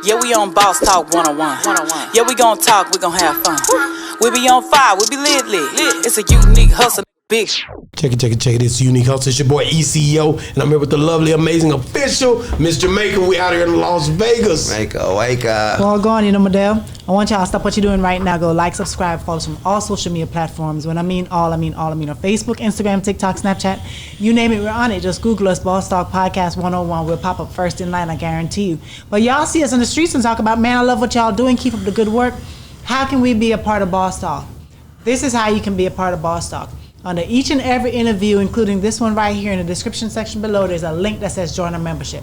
Yeah, we on Boss Talk 101. Yeah, we gon' talk, we gon' have fun. We be on fire, we be lit. It's a unique hustle, big. Check it. It's Unique Hustle. It's your boy ECO, and I'm here with the lovely, amazing official, Miss Jamaica. We out here in Las Vegas. Jamaica, wake up. Well, go on, Madel. I want y'all to stop what you're doing right now. Go like, subscribe, follow us from all social media platforms. When I mean all, I mean all. I mean on Facebook, Instagram, TikTok, Snapchat. You name it, we're on it. Just Google us, Boss Talk Podcast 101. We'll pop up first in line, I guarantee you. But y'all see us in the streets and talk about, man, I love what y'all doing. Keep up the good work. How can we be a part of Boss Talk? This is how you can be a part of Boss Talk. Under each and every interview, including this one right here in the description section below, there's a link that says join our membership.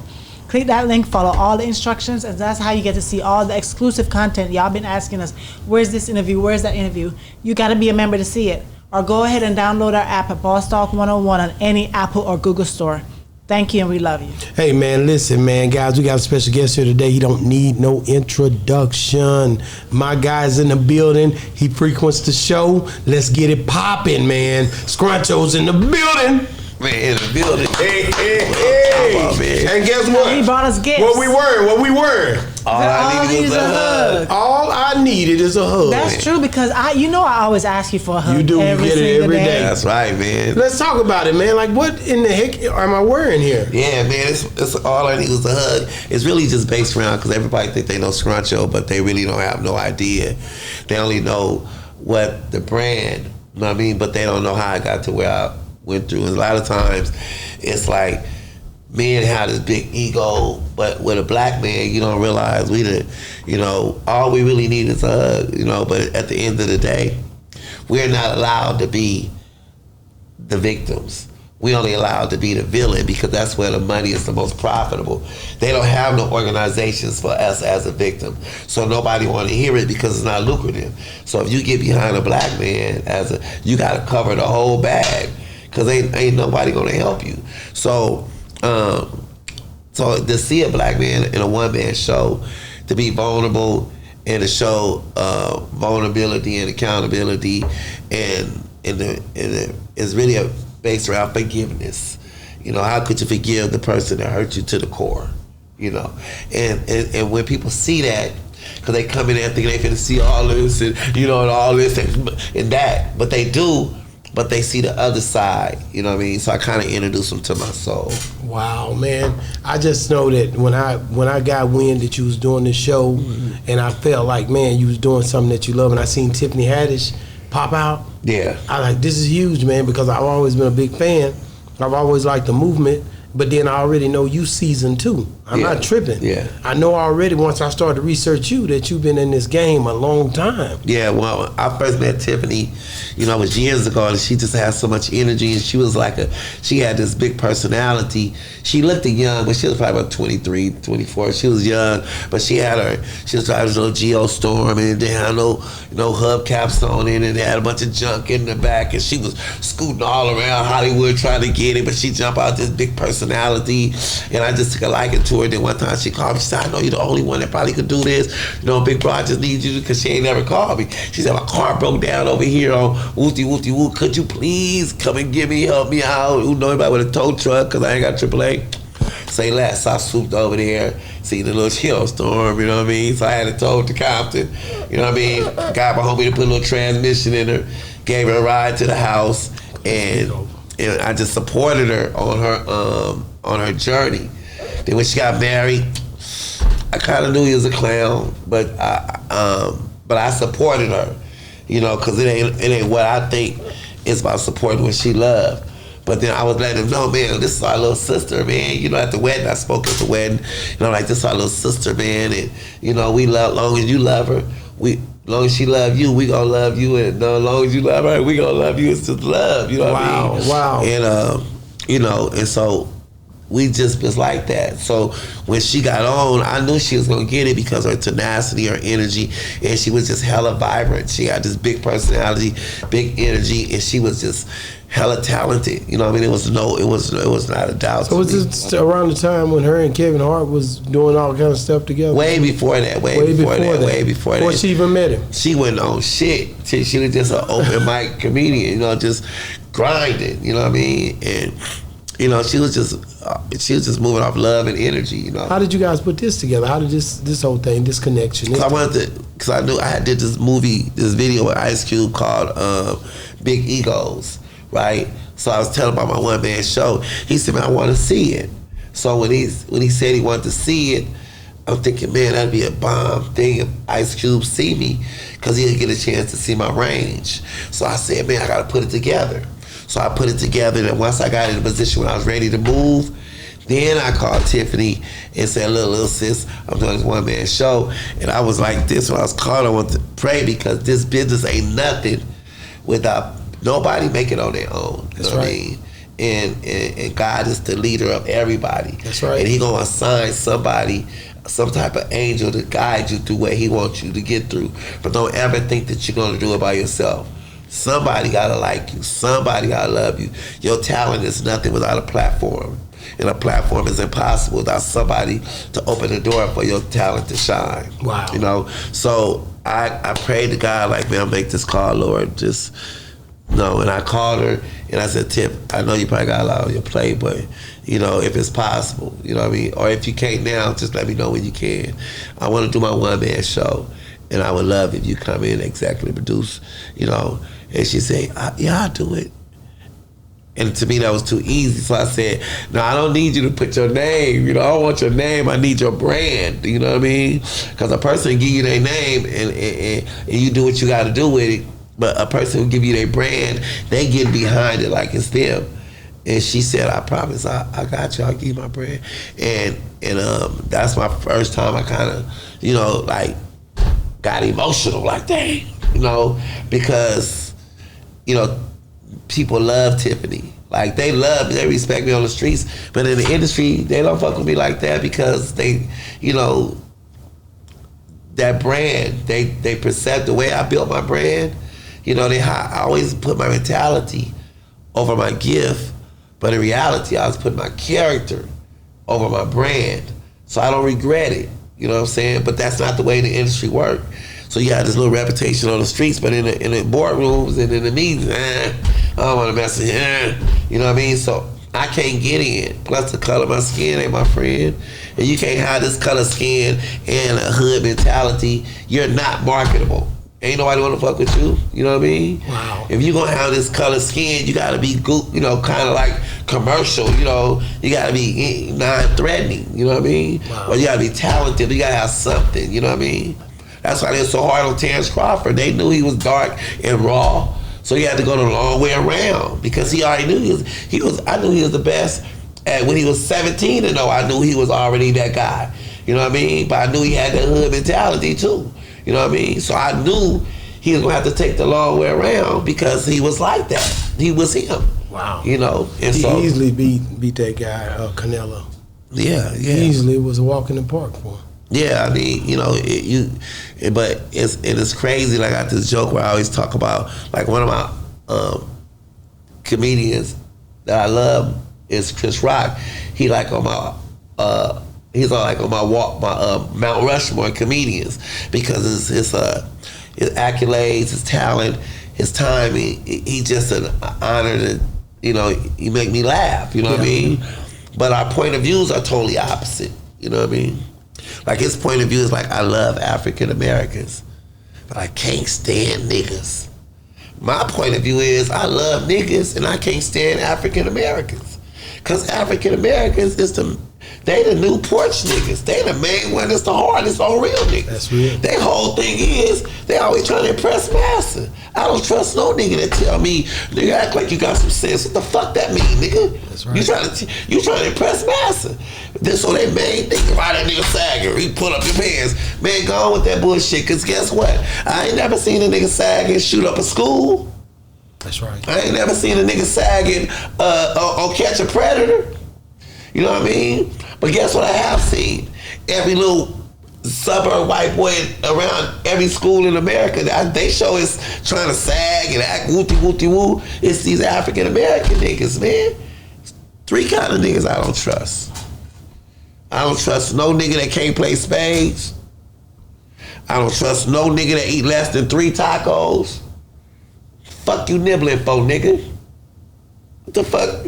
Click that link, follow all the instructions, and that's how you get to see all the exclusive content. Y'all been asking us, where's this interview, where's that interview? You got to be a member to see it. Or go ahead and download our app at Boss Talk 101 on any Apple or Google store. Thank you, and we love you. Hey, man, listen, man, guys, we got a special guest here today. He don't need no introduction. My guy's in the building. He frequents the show. Let's get it popping, man. Scruncho's in the building. Man, in the building. Hey. On, man. And guess what? He brought us gifts. What we wearing? All I needed was a hug. All I needed is a hug. That's true, because I always ask you for a hug. You do. You get it every day. That's right, man. Let's talk about it, man. Like, what in the heck am I wearing here? Yeah, man, it's all I need was a hug. It's really just based around, because everybody think they know Scruncho, but they really don't have no idea. They only know what the brand, you know what I mean? But they don't know how I got to where I went through. And a lot of times, it's like, men have this big ego, but with a black man, you don't realize all we really need is a hug, but at the end of the day, we're not allowed to be the victims. We only allowed to be the villain, because that's where the money is the most profitable. They don't have no organizations for us as a victim, so nobody want to hear it because it's not lucrative. So if you get behind a black man you got to cover the whole bag, because ain't nobody going to help you. So to see a black man in a one-man show, to be vulnerable and to show vulnerability and accountability, and it's really based around forgiveness. How could you forgive the person that hurt you to the core? And when people see that, because they come in there thinking they finna see all this and all this and that, but they do. But they see the other side, you know what I mean? So I kind of introduce them to my soul. Wow, man. I just know that when I got wind that you was doing this show, and I felt like, man, you was doing something that you love, and I seen Tiffany Haddish pop out. Yeah. I like, this is huge, man, because I've always been a big fan. I've always liked the movement, but then I already know you season 2. I'm not tripping. Yeah. I know already, once I started to research you, that you've been in this game a long time. Yeah, well, I first met Tiffany, it was years ago, and she just had so much energy, and she was she had this big personality. She looked young, but she was probably about 23, 24. She was young, but she was driving a little Geostorm, and it didn't have no hubcaps on it, and it had a bunch of junk in the back, and she was scooting all around Hollywood trying to get it, but she jumped out this big personality, and I just took a liking to her. Then one time she called me, she said, I know you're the only one that probably could do this. Big bro, I just need you, because she ain't never called me. She said, my car broke down over here on Woo. Could you please come and help me out? Who know anybody with a tow truck, because I ain't got AAA? Say less. So I swooped over there, seen the little snowstorm, you know what I mean? So I had to tow it to Compton, you know what I mean? Got my homie to put a little transmission in her, gave her a ride to the house, and I just supported her on her journey. Then when she got married, I kind of knew he was a clown, but I supported her, because it ain't what I think. It's about supporting what she loved. But then I was letting him know, man, this is our little sister, man. At the wedding, I spoke at the wedding. This is our little sister, man. And, we love, long as you love her, long as she love you, we gonna love you. And as long as you love her, we gonna love you. It's just love, you know what I mean? Wow. And, and so we just was like that. So when she got on, I knew she was gonna get it because of her tenacity, her energy, and she was just hella vibrant. She had this big personality, big energy, and she was just hella talented. You know what I mean? It was not a doubt. So was this around the time when her and Kevin Hart was doing all kind of stuff together? Way before that. Way before that. Before she even met him. She wasn't on shit. She was just an open mic comedian, just grinding, you know what I mean? You know, she was just moving off love and energy. You know. How did you guys put this together? How did this whole thing, this connection? Because I knew I did this video with Ice Cube called Big Egos, right? So I was telling about my one man show. He said, "Man, I want to see it." So when he said he wanted to see it, I'm thinking, man, that'd be a bomb thing if Ice Cube see me, because he'll get a chance to see my range. So I said, man, I got to put it together. So I put it together, and once I got in a position when I was ready to move, then I called Tiffany and said, little sis, I'm doing this one man show. And I was like this when I was called, I want to pray, because this business ain't nothing without nobody making it on their own. You know what I mean? And God is the leader of everybody. That's right. And he gonna assign somebody, some type of angel to guide you through what he wants you to get through. But don't ever think that you're gonna do it by yourself. Somebody gotta like you. Somebody gotta love you. Your talent is nothing without a platform. And a platform is impossible without somebody to open the door for your talent to shine. Wow. You know? So I prayed to God, like, man, I'll make this call, Lord. Just, no. And I called her and I said, Tip, I know you probably got a lot on your plate, but, you know, if it's possible, you know what I mean? Or if you can't now, just let me know when you can. I want to do my one-man show, and I would love if you come in and executive produce, you know. And she said, yeah, I'll do it. And to me, that was too easy. So I said, no, I don't need you to put your name. You know, I don't want your name. I need your brand. You know what I mean? Because a person can give you their name and you do what you got to do with it. But a person who give you their brand, they get behind it like it's them. And she said, I promise, I got you. I'll give you my brand. And that's my first time I kind of, you know, like, got emotional. Like, dang, you know, because, you know, people love Tiffany. Like, they love me, they respect me on the streets. But in the industry, they don't fuck with me like that, because they, you know, that brand, they perceive the way I built my brand. You know, I always put my mentality over my gift, but in reality, I was putting my character over my brand. So I don't regret it. You know what I'm saying? But that's not the way the industry works. So you have this little reputation on the streets, but in the boardrooms and in the meetings, I don't want to mess with you. You know what I mean? So I can't get in. Plus the color of my skin ain't my friend. And you can't have this color skin and a hood mentality. You're not marketable. Ain't nobody want to fuck with you. You know what I mean? Wow. If you're going to have this color skin, you got to be, you know, kind of like commercial. You know, you got to be non-threatening. You know what I mean? Wow. Or you got to be talented. You got to have something. You know what I mean? That's why they're so hard on Terrence Crawford. They knew he was dark and raw, so he had to go the long way around, because he already knew he was. I knew he was the best. And when he was 17 and I knew he was already that guy. You know what I mean? But I knew he had that hood mentality too. You know what I mean? So I knew he was gonna have to take the long way around, because he was like that. He was him. Wow. You know, and he so easily beat that guy, Canelo. Yeah. Easily, it was a walk in the park for him. Yeah, I mean, you know, but it's crazy. Like, I got this joke where I always talk about, like, one of my comedians that I love is Chris Rock. He like on my he's like on my Mount Rushmore comedians, because his accolades, his talent, his time. He just an honor to, you know, he make me laugh. You know what I mean? But our point of views are totally opposite. You know what I mean? Like, his point of view is like, I love African Americans, but I can't stand niggas. My point of view is, I love niggas and I can't stand African Americans. Because African Americans they the new porch niggas. They the main one that's the hardest on real niggas. That's real. Their whole thing is, they always trying to impress massa. I don't trust no nigga that tell me, nigga, act like you got some sense. What the fuck that mean, nigga? That's right. You trying to impress massa. So they main thing, why that nigga sagging, he pull up your pants. Man, go on with that bullshit, because guess what? I ain't never seen a nigga sagging shoot up a school. That's right. I ain't never seen a nigga sagging on Catch a Predator. You know what I mean? But guess what I have seen? Every little suburb white boy around every school in America, they show is trying to sag and act woo-woo. It's these African American niggas, man. 3 kind of niggas I don't trust. I don't trust no nigga that can't play spades. I don't trust no nigga that eat less than 3 tacos. Fuck you nibbling for, nigga. What the fuck?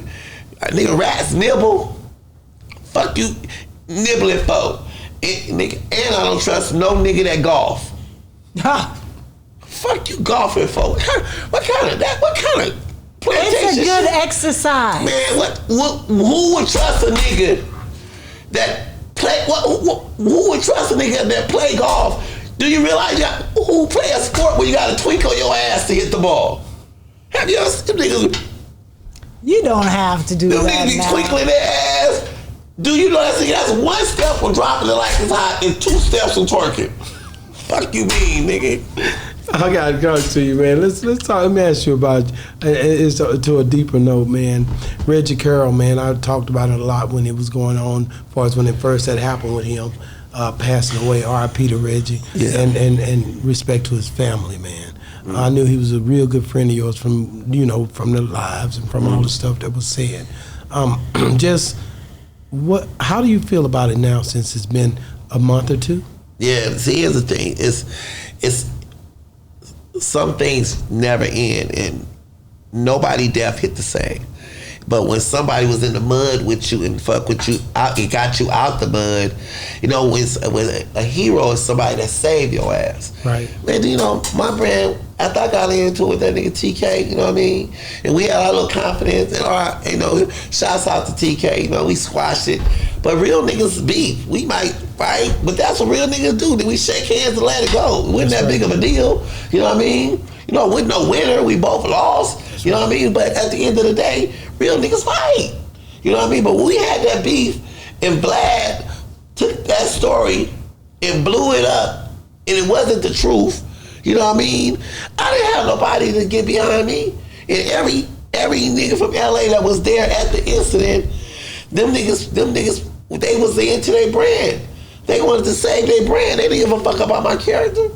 A nigga rats nibble. Fuck you nibbling for. And I don't trust no nigga that golf. Fuck you golfing for. What kind of plantation It's a good shit? exercise. Man, who would trust a nigga that play? Who would trust a nigga that play golf? Do you realize who play a sport where you got to twinkle your ass to hit the ball? Have you ever seen niggas? You don't have to do Them that niggas be now. twinkling their ass. Do you know that's one step from dropping it like it's hot and 2 steps from twerking? Fuck you mean, nigga? I gotta talk to you, man. Let's talk. Let me ask you about it's to a deeper note, man. Reggie Carroll, man. I talked about it a lot when it was going on, as far as when it first had happened with him passing away. R.I.P. to Reggie, and respect to his family, man. Mm-hmm. I knew he was a real good friend of yours from the lives and from all the stuff that was said. How do you feel about it now since it's been a month or two? Yeah, see, here's the thing. It's some things never end, and nobody death hit the same. But when somebody was in the mud with you and fuck with you, it got you out the mud. You know, when a hero is somebody that saved your ass. Right. Man, you know, my brand, after I got into it with that nigga TK, you know what I mean? And we had our little confidence, and shouts out to TK, you know, we squashed it. But real niggas beef. We might fight, but that's what real niggas do. Then we shake hands and let it go. It wasn't that big of a deal. You know what I mean? You know, with no winner, we both lost. You know what I mean? But at the end of the day, real niggas fight. You know what I mean? But when we had that beef, and Vlad took that story and blew it up, and it wasn't the truth. You know what I mean? I didn't have nobody to get behind me. And every nigga from LA that was there at the incident, them niggas, they was into their brand. They wanted to save their brand. They didn't give a fuck about my character.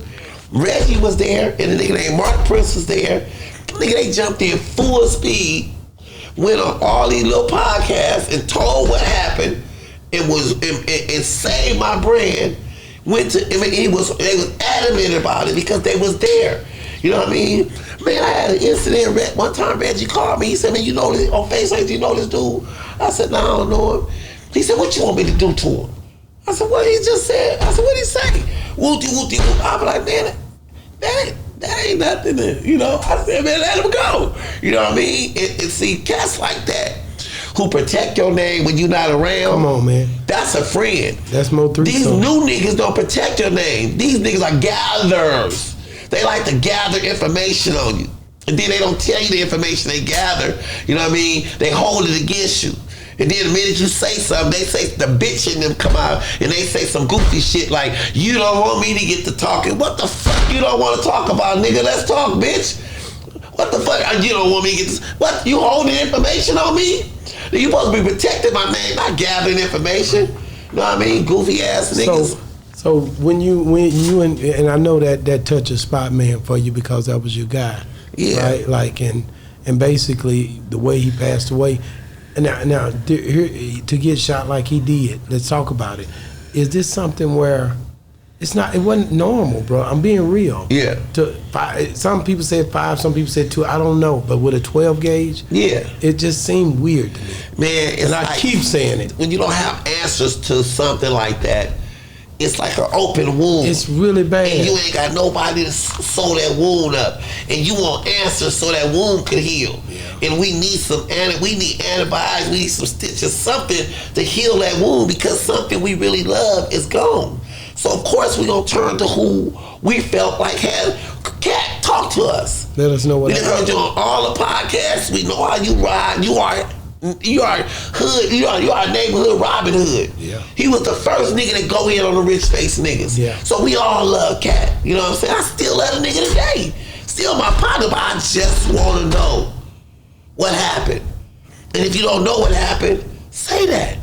Reggie was there, and the nigga named Mark Prince was there. Nigga, they jumped in full speed, went on all these little podcasts and told what happened, and saved my brand. They was adamant about it because they was there. You know what I mean? Man, I had an incident. One time Reggie called me. He said, man, you know this on Facebook, do you know this dude? I said, no, I don't know him. He said, what you want me to do to him? I said, what he just said. I said, what'd he say? Wooty, wooty, wooty. I was like, man, that ain't nothing to, you know. I said, man, let him go. You know what I mean? And see, cats like that who protect your name when you're not around. Come on, man. That's a friend. That's more three. These new niggas don't protect your name. These niggas are gatherers. They like to gather information on you. And then they don't tell you the information they gather. You know what I mean? They hold it against you. And then the minute you say something, they say the bitch in them come out and they say some goofy shit like, you don't want me to get to talking. What the fuck you don't want to talk about, nigga? Let's talk, bitch. What the fuck? You don't want me to get this? What? You holding information on me? You supposed to be protecting my name, not gathering information. You know what I mean? Goofy ass niggas. So when you and I know that touched a spot, man, for you because that was your guy. Yeah. Right? Like and basically the way he passed away. Now to get shot like he did, let's talk about it. Is this something where it wasn't normal, bro? I'm being real. Yeah. Some people said 5, some people said 2. I don't know, but with a 12 gauge, yeah, it just seemed weird to me. Man, and I keep saying it. When you don't have answers to something like that, it's like an open wound. It's really bad. And you ain't got nobody to sew that wound up. And you want answers so that wound can heal. Yeah. And we need antibiotics, we need some stitches, something to heal that wound because something we really love is gone. So of course we gonna turn to who we felt like had Katt talk to us. Let us know what we heard you on all the podcasts. We know how you ride. You are hood. You are neighborhood Robin Hood. Yeah. He was the first nigga to go in on the rich face niggas. Yeah. So we all love Katt. You know what I'm saying? I still love a nigga today. Still my partner, but I just want to know what happened. And if you don't know what happened, say that,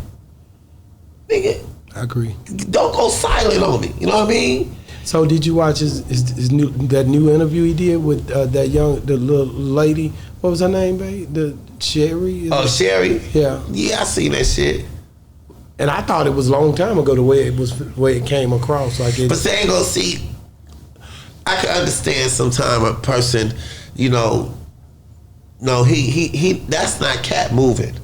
nigga. I agree. Don't go silent on me. You know what I mean? So did you watch his new interview he did with the little lady? What was her name, babe? The Sherry? Sherry? Yeah. Yeah, I seen that shit. And I thought it was a long time ago the way it came across. But they ain't gonna see. I can understand sometime a person, you know, no, he that's not Katt moving.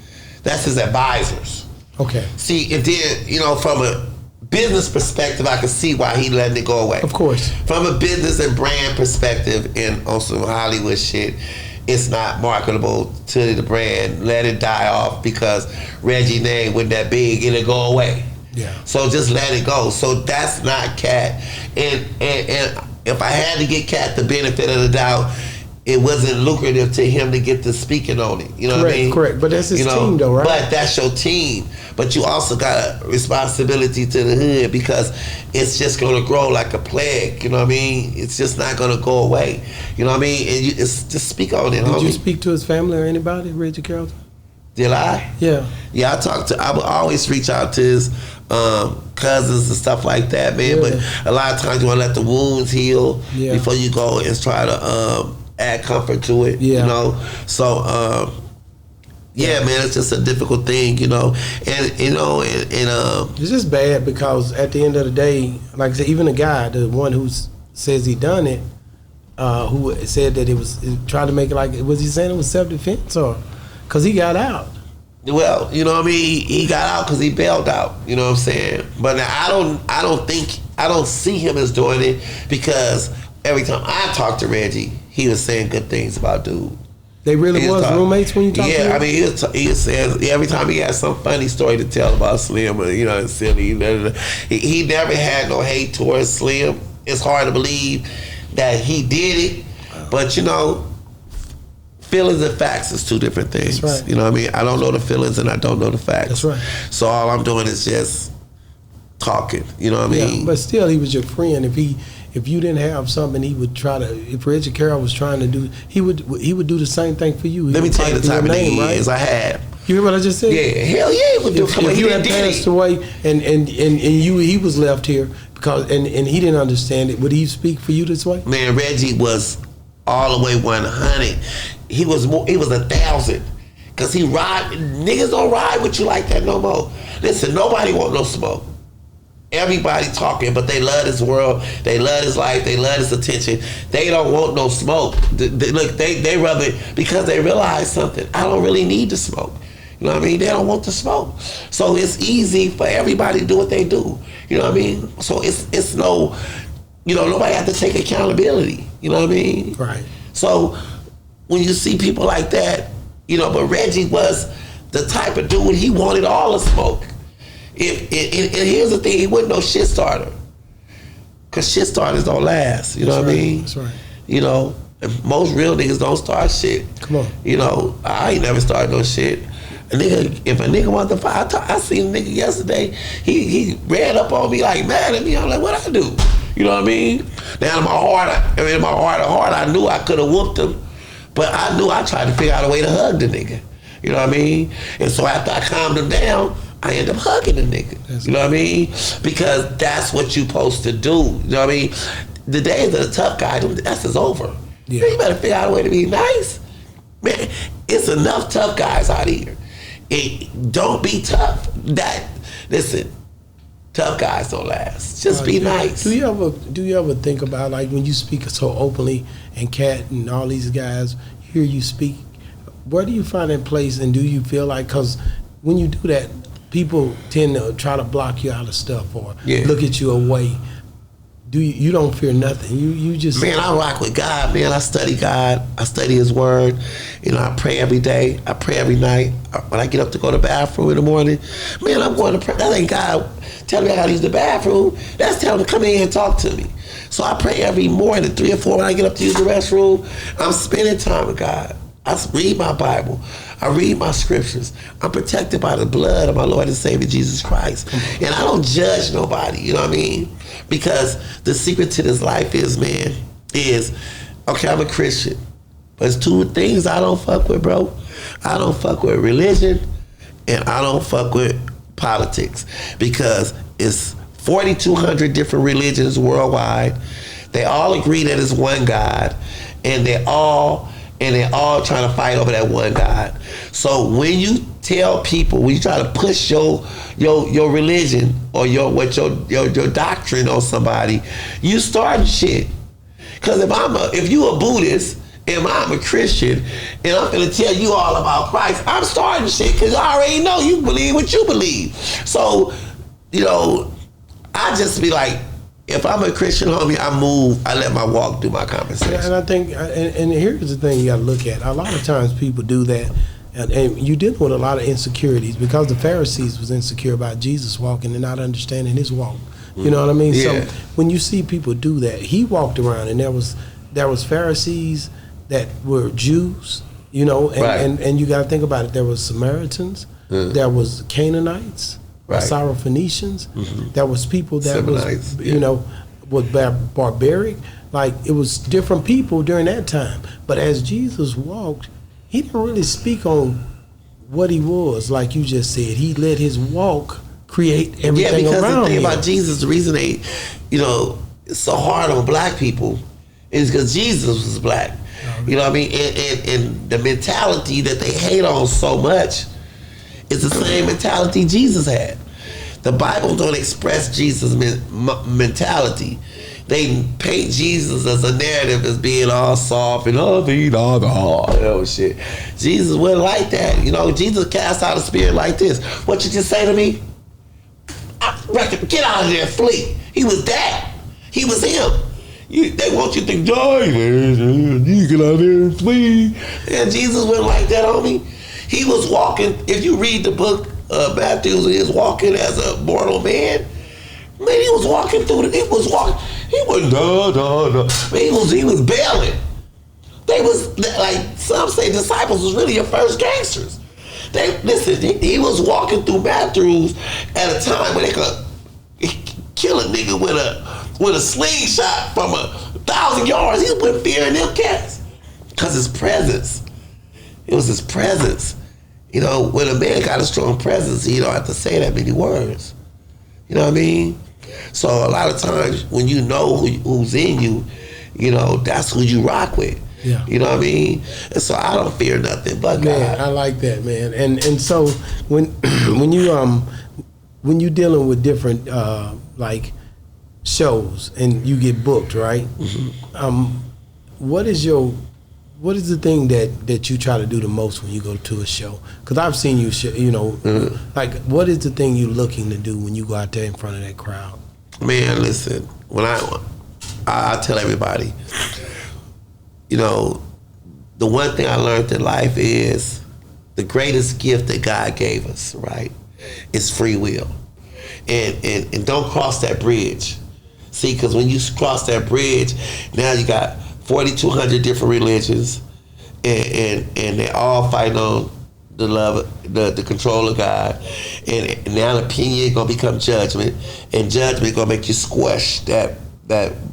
That's his advisors. Okay. See, and then, you know, from a business perspective, I can see why he letting it go away. Of course. From a business and brand perspective, and on some Hollywood shit, it's not marketable to the brand. Let it die off because Reggie name wasn't that big, it'll go away. Yeah. So just let it go. So that's not Katt. And if I had to get Katt the benefit of the doubt, it wasn't lucrative to him to get to speaking on it. You know what I mean? Correct. But that's his team though, right? But that's your team. But you also got a responsibility to the hood because it's just going to grow like a plague. You know what I mean? It's just not going to go away. You know what I mean? And it's just speak on it, Did you speak to his family or anybody, Reggie Carrollton? Did I? Yeah. Yeah, I would always reach out to his cousins and stuff like that, man. Yeah. But a lot of times you want to let the wounds heal before you go and try to add comfort to it, you know? So, man, it's just a difficult thing, you know? And you know, it's just bad because at the end of the day, like I said, even the guy, the one who says he done it, who said that it tried to make it like, was he saying it was self-defense or, because he got out? Well, you know what I mean? He got out because he bailed out, you know what I'm saying? But now I don't see him as doing it because every time I talk to Reggie, he was saying good things about dude. They really was roommates when you talk to him? Yeah, I mean, he was saying every time he had some funny story to tell about Slim, you know, it's silly. He never had no hate towards Slim. It's hard to believe that he did it, but you know, feelings and facts is two different things. That's right. You know what I mean? I don't know the feelings and I don't know the facts. That's right. So all I'm doing is just talking. You know what I mean? But still, he was your friend. If you didn't have something, he would try to. If Reggie Carroll was trying to do, he would do the same thing for you. Let me tell you the type of name is I had. You hear what I just said? Yeah, hell yeah, he would do. If you had passed away and he was left here because and he didn't understand it, would he speak for you this way? Man, Reggie was all the way 100. He was 1,000. Cause he niggas don't ride with you like that no more. Listen, nobody want no smoke. Everybody talking, but they love this world. They love his life. They love his attention. They don't want no smoke. Look, they rather, because they realize something. I don't really need to smoke. You know what I mean? They don't want to smoke. So it's easy for everybody to do what they do. You know what I mean? So it's no, you know, nobody have to take accountability. You know what I mean? Right. So when you see people like that, you know, but Reggie was the type of dude, he wanted all the smoke. And here's the thing, he wasn't no shit starter. Cause shit starters don't last, you know what I mean? That's right. You know, most real niggas don't start shit. Come on. You know, I ain't never started no shit. If a nigga wants to fight, I seen a nigga yesterday, he ran up on me like mad at me. I'm like, what I do? You know what I mean? Now in my heart of heart, I knew I could have whooped him, but I knew I tried to figure out a way to hug the nigga. You know what I mean? And so after I calmed him down, I end up hugging the nigga. You know what I mean? Because that's what you supposed to do. You know what I mean? The days of the tough guy, that's is over. Yeah. Man, you better figure out a way to be nice. Man, it's enough tough guys out here. Don't be tough. Listen, tough guys don't last. Just be nice. Do you ever think about, like, when you speak so openly and Katt and all these guys hear you speak, where do you find that place, and do you feel like, because when you do that, people tend to try to block you out of stuff or look at you away. You don't fear nothing. You just, man, I rock with God, man. I study God. I study His Word. You know, I pray every day. I pray every night. When I get up to go to the bathroom in the morning, man, I'm going to pray. That ain't God telling me how to use the bathroom. That's telling me to come in here and talk to me. So I pray every morning, 3 or 4 when I get up to use the restroom. I'm spending time with God. I read my Bible. I read my scriptures. I'm protected by the blood of my Lord and Savior Jesus Christ. And I don't judge nobody, you know what I mean? Because the secret to this life is, man, okay, I'm a Christian. But there's 2 things I don't fuck with, bro. I don't fuck with religion and I don't fuck with politics. Because it's 4,200 different religions worldwide. They all agree that it's one God. And they're all trying to fight over that one God. So when you tell people, when you try to push your religion or your doctrine on somebody, you starting shit. Because if you a Buddhist and I'm a Christian, and I'm gonna tell you all about Christ, I'm starting shit because I already know you believe what you believe. So, you know, I just be like, if I'm a Christian, homie, I move, I let my walk do my conversation. And I think, and here's the thing you got to look at. A lot of times people do that, and you deal with a lot of insecurities because the Pharisees was insecure about Jesus walking and not understanding his walk. You know what I mean? Yeah. So when you see people do that, he walked around and there was Pharisees that were Jews, you know, and you got to think about it. There was Samaritans, there was Canaanites, Syrophoenicians, there was people that Seminites, was, you know, was barbaric. Like, it was different people during that time. But as Jesus walked, he didn't really speak on what he was, like you just said. He let his walk create everything around him. The thing about Jesus, the reason they, you know, it's so hard on black people is because Jesus was black. You know what I mean? And the mentality that they hate on so much is the same mentality Jesus had. The Bible don't express Jesus' mentality. They paint Jesus as a narrative as being all soft and shit. Jesus wasn't like that. You know, Jesus cast out a spirit like this. What you just say to me? Get out of there, flee. He was that. He was him. They want you to think, Joy, man, you get out there and flee. And Jesus wasn't like that, homie. He was walking, if you read the book of Matthew, he was walking as a mortal man. Man, he was walking through he was bailing. They was, like some say, disciples was really your first gangsters. He was walking through Matthews at a time when they could kill a nigga with a slingshot from 1,000 yards. He wasn't fearing them cats. Because his presence. It was his presence. You know, when a man got a strong presence, he don't have to say that many words. You know what I mean? So a lot of times when you know who's in you, you know, that's who you rock with. Yeah. You know what I mean? And so I don't fear nothing but God. Man, I like that, man. And so when you dealing with different like shows and you get booked, right? What is the thing that you try to do the most when you go to a show? Because I've seen you, like, what is the thing you're looking to do when you go out there in front of that crowd? Man, listen, when I tell everybody, you know, the one thing I learned in life is the greatest gift that God gave us, right, is free will. And don't cross that bridge. See, because when you cross that bridge, now you got 4,200 different religions, and they all fighting on the love, the control of God, and now opinion gonna become judgment, and judgment gonna make you squash that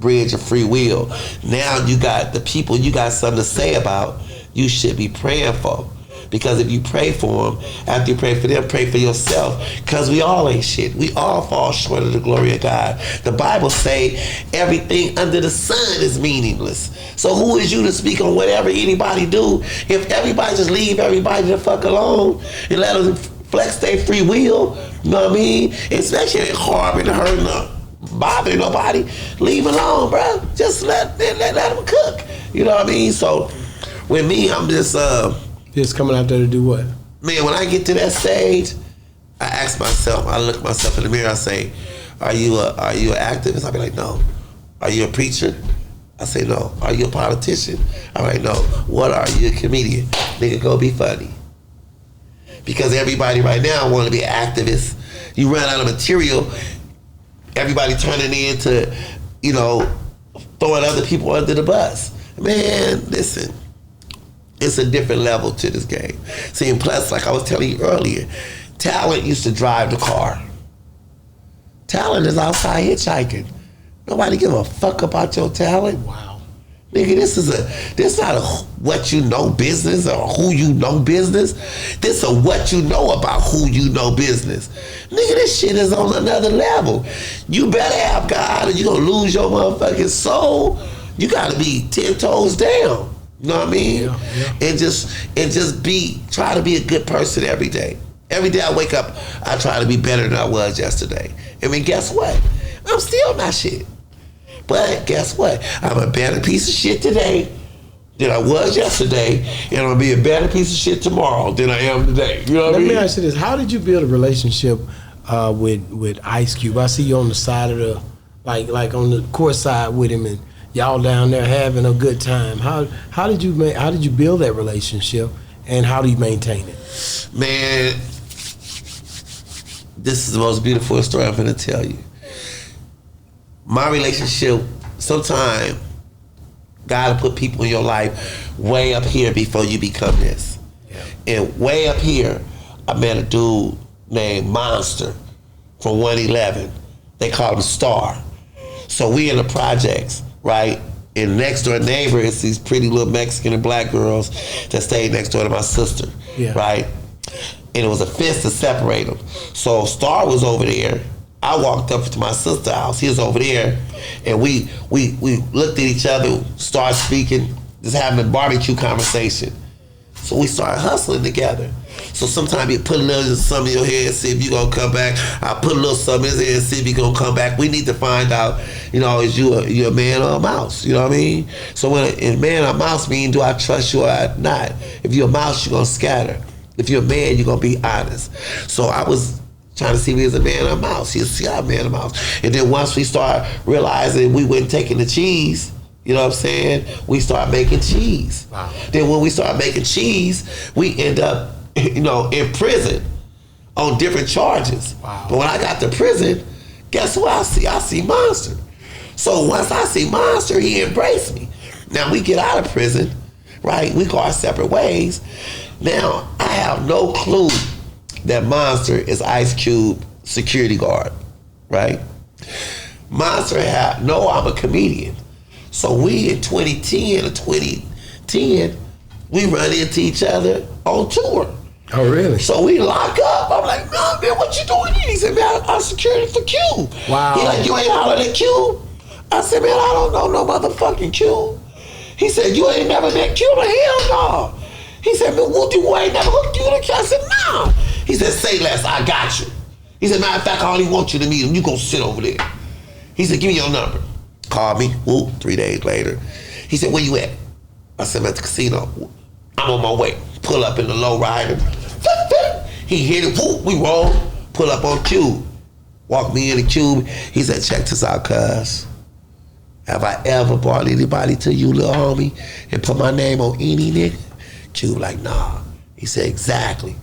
bridge of free will. Now you got the people you got something to say about, you should be praying for. Because if you pray for them, after you pray for them, pray for yourself. Because we all ain't shit. We all fall short of the glory of God. The Bible say everything under the sun is meaningless. So who is you to speak on whatever anybody do? If everybody just leave everybody the fuck alone and let them flex their free will, you know what I mean? Especially harming, hurting, bothering nobody. Leave alone, bro. Just let them cook. You know what I mean? So with me, I'm just coming out there to do what? Man, when I get to that stage, I ask myself, I look myself in the mirror, I say, are you an activist? I be like, no. Are you a preacher? I say, no. Are you a politician? I'm like, no. What are you? A comedian? Nigga, go be funny. Because everybody right now want to be an activist. You run out of material, everybody turning into, you know, throwing other people under the bus. Man, listen. It's a different level to this game. See, and plus, like I was telling you earlier, talent used to drive the car. Talent is outside hitchhiking. Nobody give a fuck about your talent. Wow. Nigga, this not a what you know business or who you know business. This a what you know about who you know business. Nigga, this shit is on another level. You better have God or you gonna lose your motherfucking soul. You gotta be 10 toes down. You know what I mean? Yeah. And just try to be a good person every day. Every day I wake up, I try to be better than I was yesterday. I mean, guess what? I'm still not shit. But guess what? I'm a better piece of shit today than I was yesterday, and I'm gonna be a better piece of shit tomorrow than I am today. You know what I mean? Let me ask you this: how did you build a relationship with Ice Cube? I see you on the side of the, like on the court side with him, and y'all down there having a good time. How did you build that relationship, and how do you maintain it? Man, this is the most beautiful story I'm gonna tell you. My relationship, sometimes God will put people in your life way up here before you become this. Yeah. And way up here, I met a dude named Monster from 111. They call him Star. So we in the projects, right? And next door neighbor is these pretty little Mexican and black girls that stayed next door to my sister, right? And it was a fence to separate them. So Star was over there. I walked up to my sister's house. He was over there, and we looked at each other, started speaking, just having a barbecue conversation. So we started hustling together. So sometimes you put a little something in your head, see if you gonna come back. I put a little something in his head, see if you gonna come back. We need to find out, is you a man or a mouse? You know what I mean? So when a man or a mouse mean, do I trust you or not? If you're a mouse, you're gonna scatter. If you're a man, you're gonna be honest. So I was trying to see if he was a man or a mouse. He'll see I'm a man or a mouse. And then once we start realizing we weren't taking the cheese, you know what I'm saying? We start making cheese. Wow. Then when we start making cheese, we end up, in prison on different charges. Wow. But when I got to prison, guess who I see? I see Monster. So once I see Monster, he embraced me. Now we get out of prison, right? We go our separate ways. Now I have no clue that Monster is Ice Cube security guard, right? Monster I'm a comedian. So we in 2010 or 2010, we run into each other on tour. Oh, really? So we lock up. I'm like, no, man, what you doing here? He said, man, I'm security for Cube. Wow. He like, you ain't hollering at Cube? I said, man, I don't know no motherfucking Cube. He said, you ain't never met Cube? Hell no. He said, man, you ain't never hooked you in the I said, nah. He said, say less, I got you. He said, matter of fact, I only want you to meet him. You gonna sit over there. He said, give me your number. Called me, 3 days later. He said, where you at? I said, I'm at the casino. I'm on my way. Pull up in the low rider. He hit it, we roll. Pull up on Cube. Walk me in the Cube. He said, check this out, cuz. Have I ever brought anybody to you, little homie, and put my name on any nigga? Cube like, nah. He said, exactly.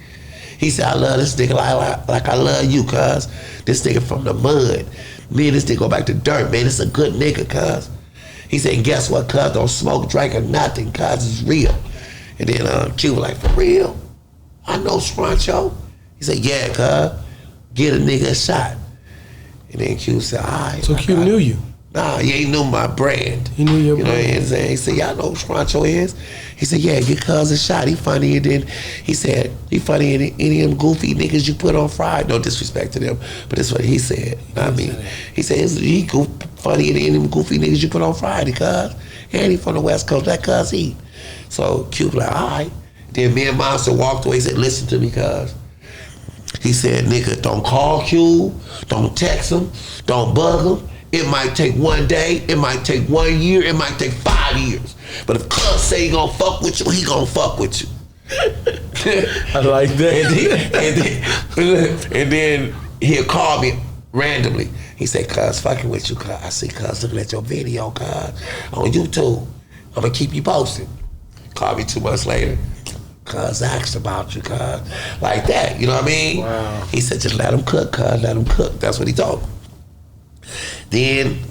He said, I love this nigga like I love you, cuz. This nigga from the mud. Me and this nigga go back to dirt, man. It's a good nigga, cuz. He said, guess what, cuz? Don't smoke, drink, or nothing, cuz. It's real. And then Cube like, for real? I know Scruncho. He said, yeah, cuz. Get a nigga a shot. And then Cube said, all right. So Cube knew you? Nah, he ain't knew my brand. He knew your brand. You know what I'm saying? He said, y'all know who Scruncho is? He said, yeah, get cuz a shot. He funnier than, he said, he funnier than any of them goofy niggas you put on Friday. No disrespect to them, but that's what he said. He said, he funnier than any of them goofy niggas you put on Friday, cuz. And he from the West Coast, that cuz he. So Cube like, all right. Then me and Monster walked away. He said, listen to me, cuz. He said, nigga, don't call Cube, don't text him, don't bug him. It might take 1 day, it might take 1 year, it might take 5 years. But if cuz say he gonna fuck with you, he gonna fuck with you. I like that. And then he'll call me randomly. He said, cuz fucking with you, cuz. I see cuz looking at your video, cuz, on YouTube. I'm gonna keep you posted. Call me 2 months later. Cuz asked about you, cuz. Like that, you know what I mean? Wow. He said, just let him cook, cuz, let him cook. That's what he told me. Then,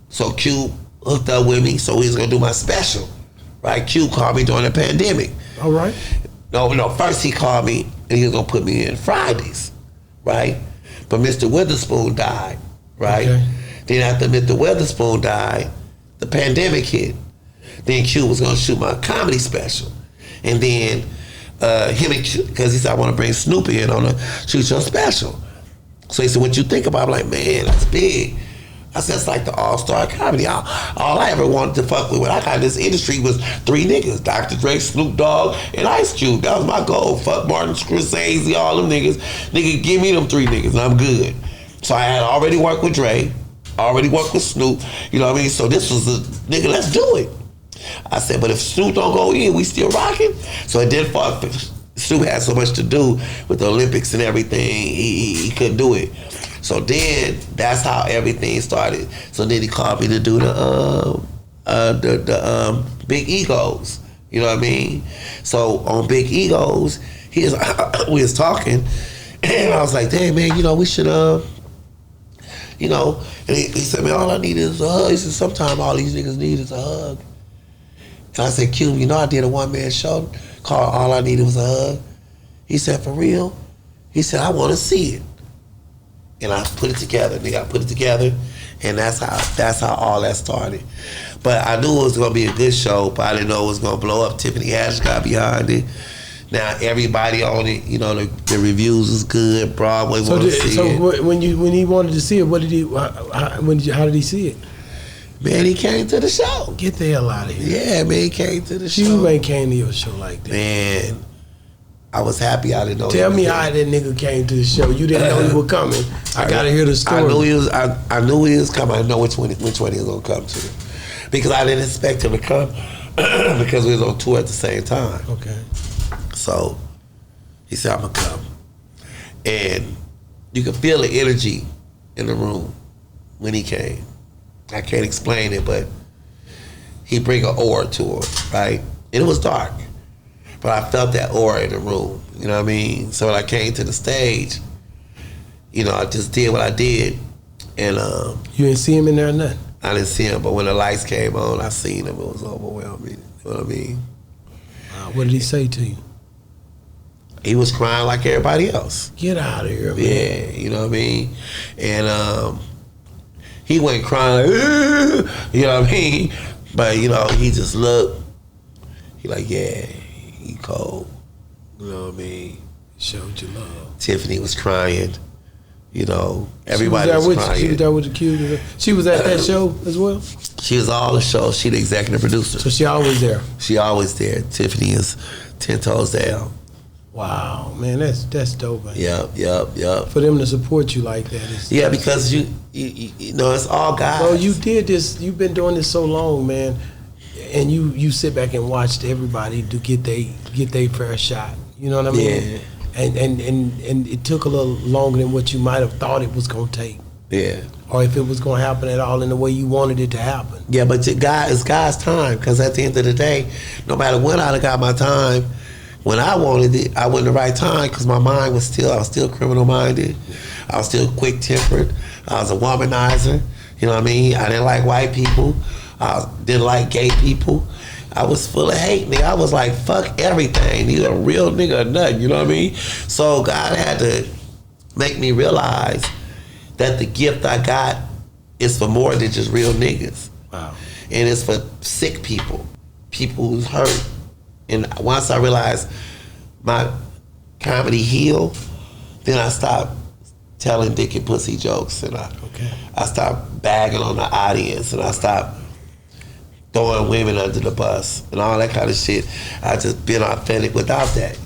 so Q hooked up with me, so he was gonna do my special, right? Q called me during the pandemic. All right. No, first he called me and he was gonna put me in Fridays, right? But Mr. Witherspoon died, right? Okay. Then after Mr. Witherspoon died, the pandemic hit. Then Q was gonna shoot my comedy special. And then him and Q, because he said, I wanna bring Snoop in on a shoot your special. So he said, what you think about it? I'm like, man, that's big. I said, it's like the all-star comedy. All I ever wanted to fuck with when I got in this industry was 3 niggas, Dr. Dre, Snoop Dogg, and Ice Cube. That was my goal. Fuck Martin Scorsese, all them niggas. Nigga, give me them 3 niggas and I'm good. So I had already worked with Dre, already worked with Snoop, you know what I mean? So this was nigga, let's do it. I said, but if Snoop don't go in, we still rocking. So it didn't fall. Snoop had so much to do with the Olympics and everything, he couldn't do it. So then that's how everything started. So then he called me to do the Big Egos. You know what I mean? So on Big Egos, we was talking, and I was like, damn man, we should and he said, man, all I need is a hug. He said, sometimes all these niggas need is a hug. And I said, Q, I did a one-man show called All I Needed Was a Hug. He said, for real? He said, I want to see it. And I put it together, nigga. I put it together, and that's how all that started. But I knew it was gonna be a good show, but I didn't know it was gonna blow up. Tiffany Haddish got behind it. Now everybody on it, the reviews was good. Broadway wanted to see it. So when he wanted to see it, what did he? How did he see it? Man, he came to the show. Get the hell out of here. Yeah, man, he came to the show. You ain't came to your show like that. Man, I was happy I didn't know. Tell me how that nigga came to the show. You didn't know he was coming. I gotta hear the story. I knew he was coming. I know which one he was gonna come to, because I didn't expect him to come because we was on tour at the same time. Okay. So he said, I'm gonna come, and you could feel the energy in the room when he came. I can't explain it, but he bring an aura to him, right? And it was dark, but I felt that aura in the room. You know what I mean? So when I came to the stage, I just did what I did, and you didn't see him in there or nothing? I didn't see him, but when the lights came on, I seen him. It was overwhelming. You know what I mean? What did he say to you? He was crying like everybody else. Get out of here, man. Yeah, you know what I mean? And he went crying like, you know what I mean? But, he just looked. He like, yeah, he cold. You know what I mean? Showed you love. Tiffany was crying. Everybody was crying. She was there with the Q. She was at that show as well? She was all the show. She the executive producer. So she always there? She always there. Tiffany is 10 toes down. Wow, man, that's dope. Man. Yep. For them to support you like that. Yeah, because you it's all guys. Bro, you did this. You've been doing this so long, man, and you sit back and watch everybody to get their fair shot. You know what I mean? Yeah. And it took a little longer than what you might have thought it was gonna take. Yeah. Or if it was gonna happen at all in the way you wanted it to happen. Yeah, but it's God's time. Because at the end of the day, no matter when I'd have got my time, when I wanted it, I wasn't the right time because my mind I was still criminal minded. I was still quick tempered. I was a womanizer. You know what I mean? I didn't like white people. I didn't like gay people. I was full of hate, nigga. I was like, fuck everything. You're a real nigga or nothing, you know what I mean? So God had to make me realize that the gift I got is for more than just real niggas. Wow. And it's for sick people who's hurt. And once I realized my comedy healed, then I stopped telling dick and pussy jokes, and I stopped bagging on the audience, and I stopped throwing women under the bus and all that kind of shit. I just been authentic without that,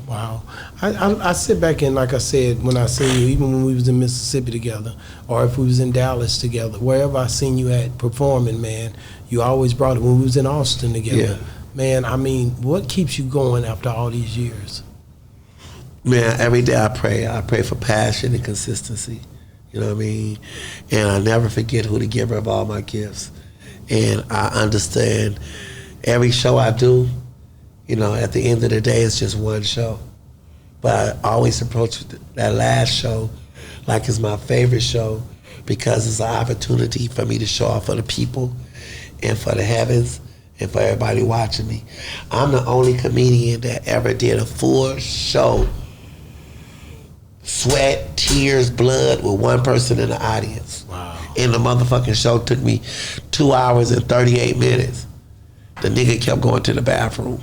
Wow. I sit back and, like I said, when I seen you, even when we was in Mississippi together, or if we was in Dallas together, wherever I seen you at performing, man, you always brought it. When we was in Austin together, man, I mean, what keeps you going after all these years? Man, every day I pray. I pray for passion and consistency. You know what I mean? And I never forget who the giver of all my gifts. And I understand every show I do, at the end of the day, it's just one show. But I always approach that last show like it's my favorite show because it's an opportunity for me to show off for the people and for the heavens and for everybody watching me. I'm the only comedian that ever did a full show, sweat, tears, blood, with one person in the audience. Wow. And the motherfucking show took me 2 hours and 38 minutes. The nigga kept going to the bathroom.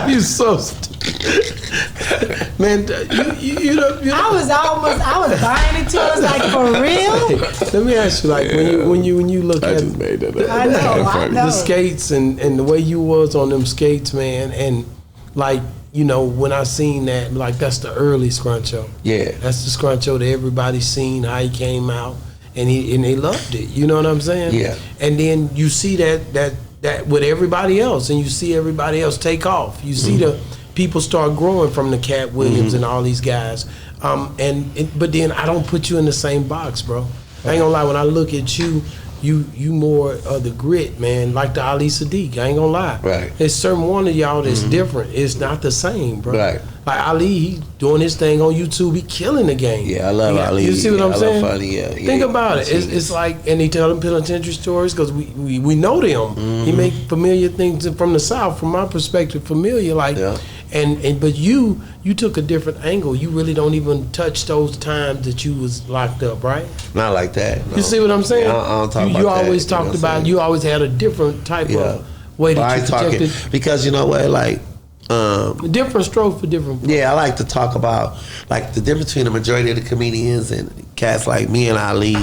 You so stupid. Man, I was buying into it. I was like, for real? Let me ask you, like, when you look at just made that up. I know. the skates and the way you was on them skates, man, and like, when I seen that, like, that's the early Scruncho. Yeah. That's the Scruncho that everybody seen, how he came out. and they loved it. You know what I'm saying? Yeah. And then you see that with everybody else, and you see everybody else take off. You see the people start growing from the Katt Williams and all these guys. But then I don't put you in the same box, bro. I ain't gonna lie. When I look at you, you more of the grit, man, like the Ali Sadiq. I ain't gonna lie. Right. There's certain one of y'all that's different. It's not the same, bro. Right. Like Ali, he doing his thing on YouTube. He killing the game. Yeah, I love Ali. You see what I'm saying? I love Funny, yeah. Think about it. It's like, and he tell them penitentiary stories because we know them. He make familiar things from the South, from my perspective, familiar. Like, but you took a different angle. You really don't even touch those times that you was locked up, right? Not like that. No. You see what I'm saying? Yeah, I don't talk about you that, always you know talked what I'm about. saying? You always had a different type of way that you protected. Because you know what, like. Different stroke for different folks. Yeah, I like to talk about like the difference between the majority of the comedians and cats like me and Ali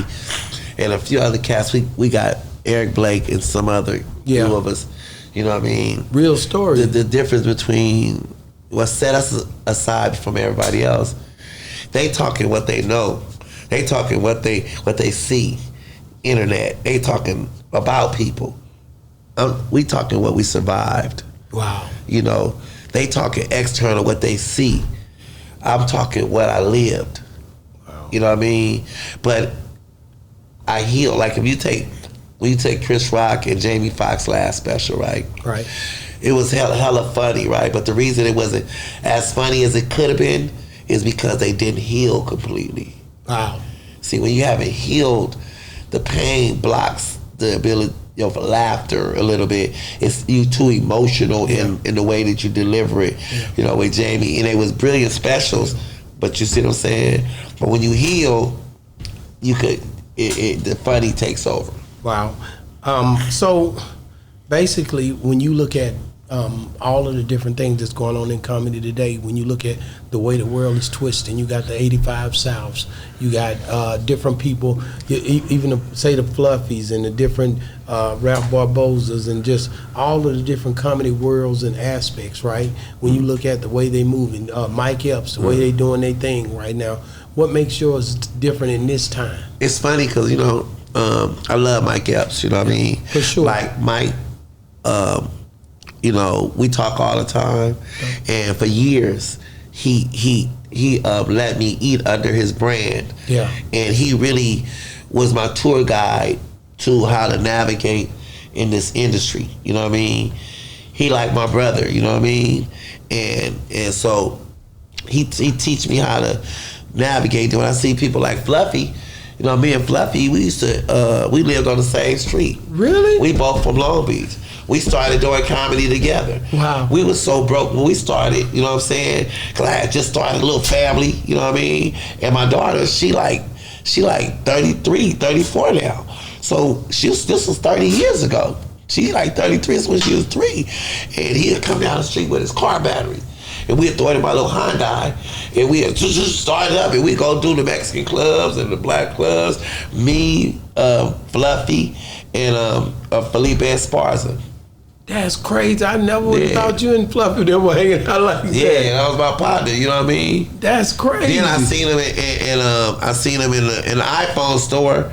and a few other cats. We got Eric Blake and some other few of us. You know what I mean? Real story. The difference between what set us aside from everybody else. They talking what they know. They talking what they see. Internet. They talking about people. We talking what we survived. Wow. You know, they talking external what they see. I'm talking what I lived. Wow. You know what I mean? But I heal. Like when you take Chris Rock and Jamie Foxx last special, right? Right. It was hella funny, right? But the reason it wasn't as funny as it could have been is because they didn't heal completely. Wow. See, when you haven't healed, the pain blocks the ability for laughter a little bit. It's you too emotional in the way that you deliver it. You know, with Jamie, and it was brilliant specials, but you see what I'm saying? But when you heal, you could the funny takes over. Wow. So basically, when you look at all of the different things that's going on in comedy today, when you look at the way the world is twisting, you got the 85 Souths, you got different people, even say the Fluffies and the different Ralph Barbosas and just all of the different comedy worlds and aspects, right? When you look at the way they moving, Mike Epps, the way they doing their thing right now, what makes yours different in this time? It's funny because, you know, I love Mike Epps, you know what I mean? For sure. Like Mike, you know, we talk all the time, and for years he let me eat under his brand. Yeah. And he really was my tour guide to how to navigate in this industry. You know what I mean? He like my brother. You know what I mean? And so he teach me how to navigate. When I see people like Fluffy, you know, me and Fluffy, we used to we lived on the same street. Really? We both from Long Beach. We started doing comedy together. Wow. We was so broke when we started, you know what I'm saying? Cause I had just started a little family, you know what I mean? And my daughter, she like 33, 34 now. So this was 30 years ago. She like 33 is when she was 3. And he'd come down the street with his car battery. And we'd throw it in my little Hyundai, and we'd just start it up, and we'd go do the Mexican clubs and the black clubs. Me, Fluffy, and Felipe Esparza. That's crazy. I never would have thought you and Fluffy they were hanging out like that. Yeah, that was my partner. You know what I mean? That's crazy. Then I seen him in the iPhone store,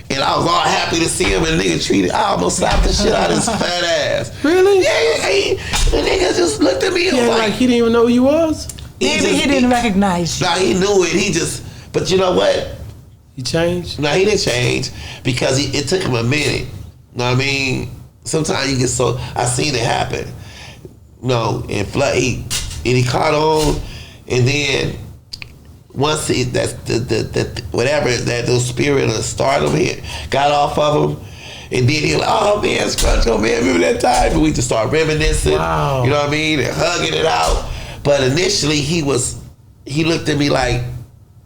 and I was all happy to see him. And the nigga treated. I almost slapped the shit out of his fat ass. Really? Yeah. The nigga just looked at me and was like he didn't even know who you was. Maybe he didn't recognize you. Nah, he knew it. But you know what? He changed? No, he didn't change because it took him a minute. You know what I mean? Sometimes you get so. I seen it happen. No, and he caught on, and then once those spirit of stardom hit, got off of him, and then he like, oh man, Scruncho, man, remember that time? And we just start reminiscing. Wow. You know what I mean? And hugging it out. But initially he looked at me like,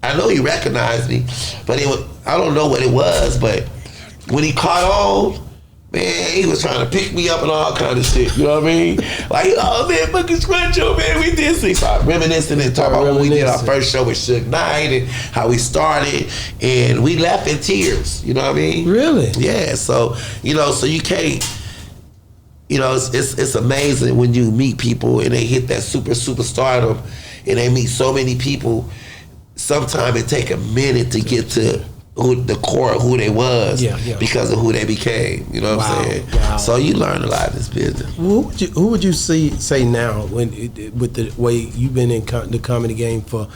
I know he recognized me, but I don't know what it was, but when he caught on, man, he was trying to pick me up and all kind of shit. You know what I mean? Like, oh man, fucking Scruncho, man, we did. So he started reminiscing and talking about when we did our first show with Suge Knight and how we started, and we left in tears. You know what I mean? Really? Yeah. So so you can't. It's amazing when you meet people and they hit that super stardom, and they meet so many people. Sometimes it take a minute to get to who they was because of who they became. You know what I'm saying? Wow. So you learn a lot of this business. Well, who would you say now with the way you've been in the comedy game for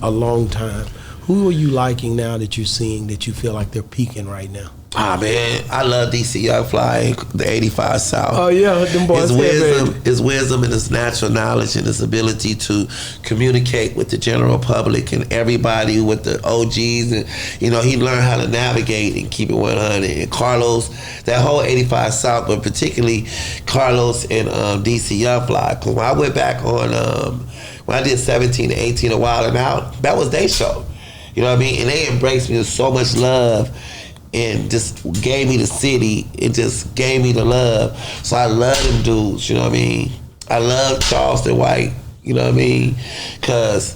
a long time? Who are you liking now that you're seeing that you feel like they're peaking right now? Ah man, I love DC Young Fly, the 85 South. Oh yeah, them boys. His wisdom and his natural knowledge and his ability to communicate with the general public and everybody with the OGs, and he learned how to navigate and keep it 100. And Carlos, that whole 85 South, but particularly Carlos and DC Young Fly. Cause when I went back on when I did 17 to 18 a while and out, that was their show. You know what I mean? And they embraced me with so much love. And just gave me the city. It just gave me the love. So I love them dudes, you know what I mean? I love Charleston White, you know what I mean? Cause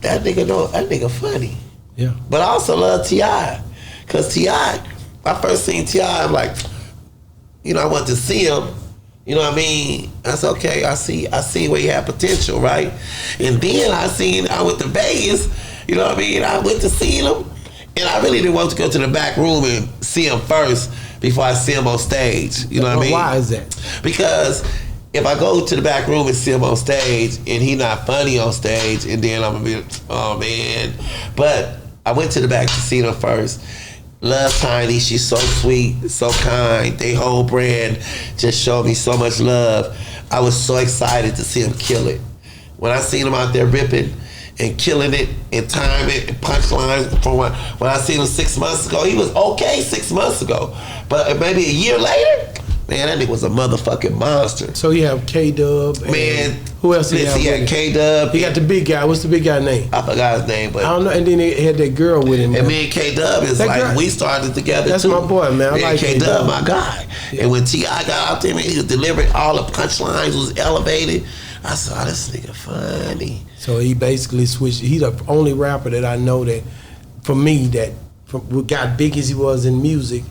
that nigga funny. Yeah. But I also love T.I. Cause T.I., I first seen T.I., I'm like, I want to see him. You know what I mean? That's okay. I see where he had potential, right? And then I went to Vegas, you know what I mean? I went to see him. And I really didn't want to go to the back room and see him first before I see him on stage. You know what I mean? Why is that? Because if I go to the back room and see him on stage and he not funny on stage, and then I'm gonna be, oh man. But I went to the back to see him first. Love Tiny, she's so sweet, so kind. They whole brand just showed me so much love. I was so excited to see him kill it. When I seen him out there ripping and killing it and timing and punchlines from when I seen him 6 months ago, he was okay 6 months ago. But maybe a year later, man, that nigga was a motherfucking monster. So you have K-Dub. Man, who else he have? He had K-Dub. He got the big guy. What's the big guy name? I forgot his name, but I don't know. And then he had that girl with him. And me and K-Dub is that like, girl, we started together that's too. That's my boy, man. I like K-Dub, my guy. Yeah. And when T.I. got out there, man, he was delivering all the punchlines, was elevated. I saw this nigga funny. So he basically switched. He's the only rapper that I know that, for me, that got big as he was in music,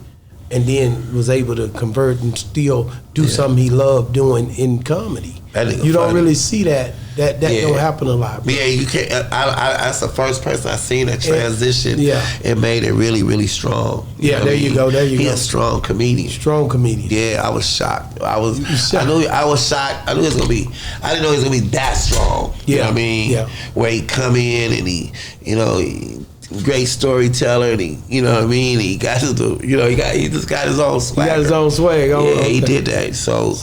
and then was able to convert and still do something he loved doing in comedy. You don't really see that. That don't happen a lot. Bro. Yeah, you can't. That's the first person I seen that transition and made it really, really strong. Yeah, there you go. He a strong comedian. Strong comedian. Yeah, I was shocked. I knew I was shocked. I knew it was gonna be. I didn't know he was gonna be that strong. You know what I mean? Yeah. Where he come in and he great storyteller, and he, you know what I mean? He got his, he just got his own swag. He got his own swag. He did that. So,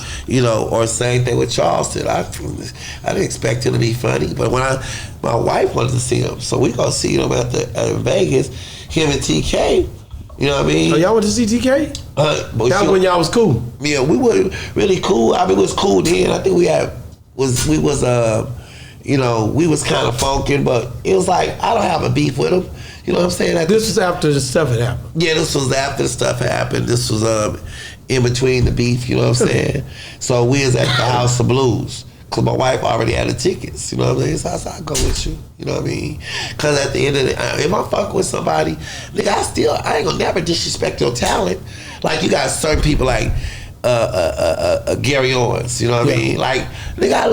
or same thing with Charleston. I didn't expect him to be funny, but when my wife wanted to see him, so we gonna see him at Vegas, him and TK. You know what I mean? Oh, y'all went to see TK? That was when y'all was cool. Yeah, we were really cool. I mean, it was cool then. I think we was kind of funking, but it was like, I don't have a beef with him. You know what I'm saying? This was after the stuff had happened. Yeah, this was after the stuff happened. This was in between the beef, you know what I'm saying? So we was at the House of Blues, because my wife already had the tickets, you know what I'm saying? So I said, I'll go with you, you know what I mean? Because at the end of the day, if I'm fucking with somebody, nigga, I ain't gonna never disrespect your talent. Like, you got certain people like, Gary Owens, you know what I mean? Like, nigga, I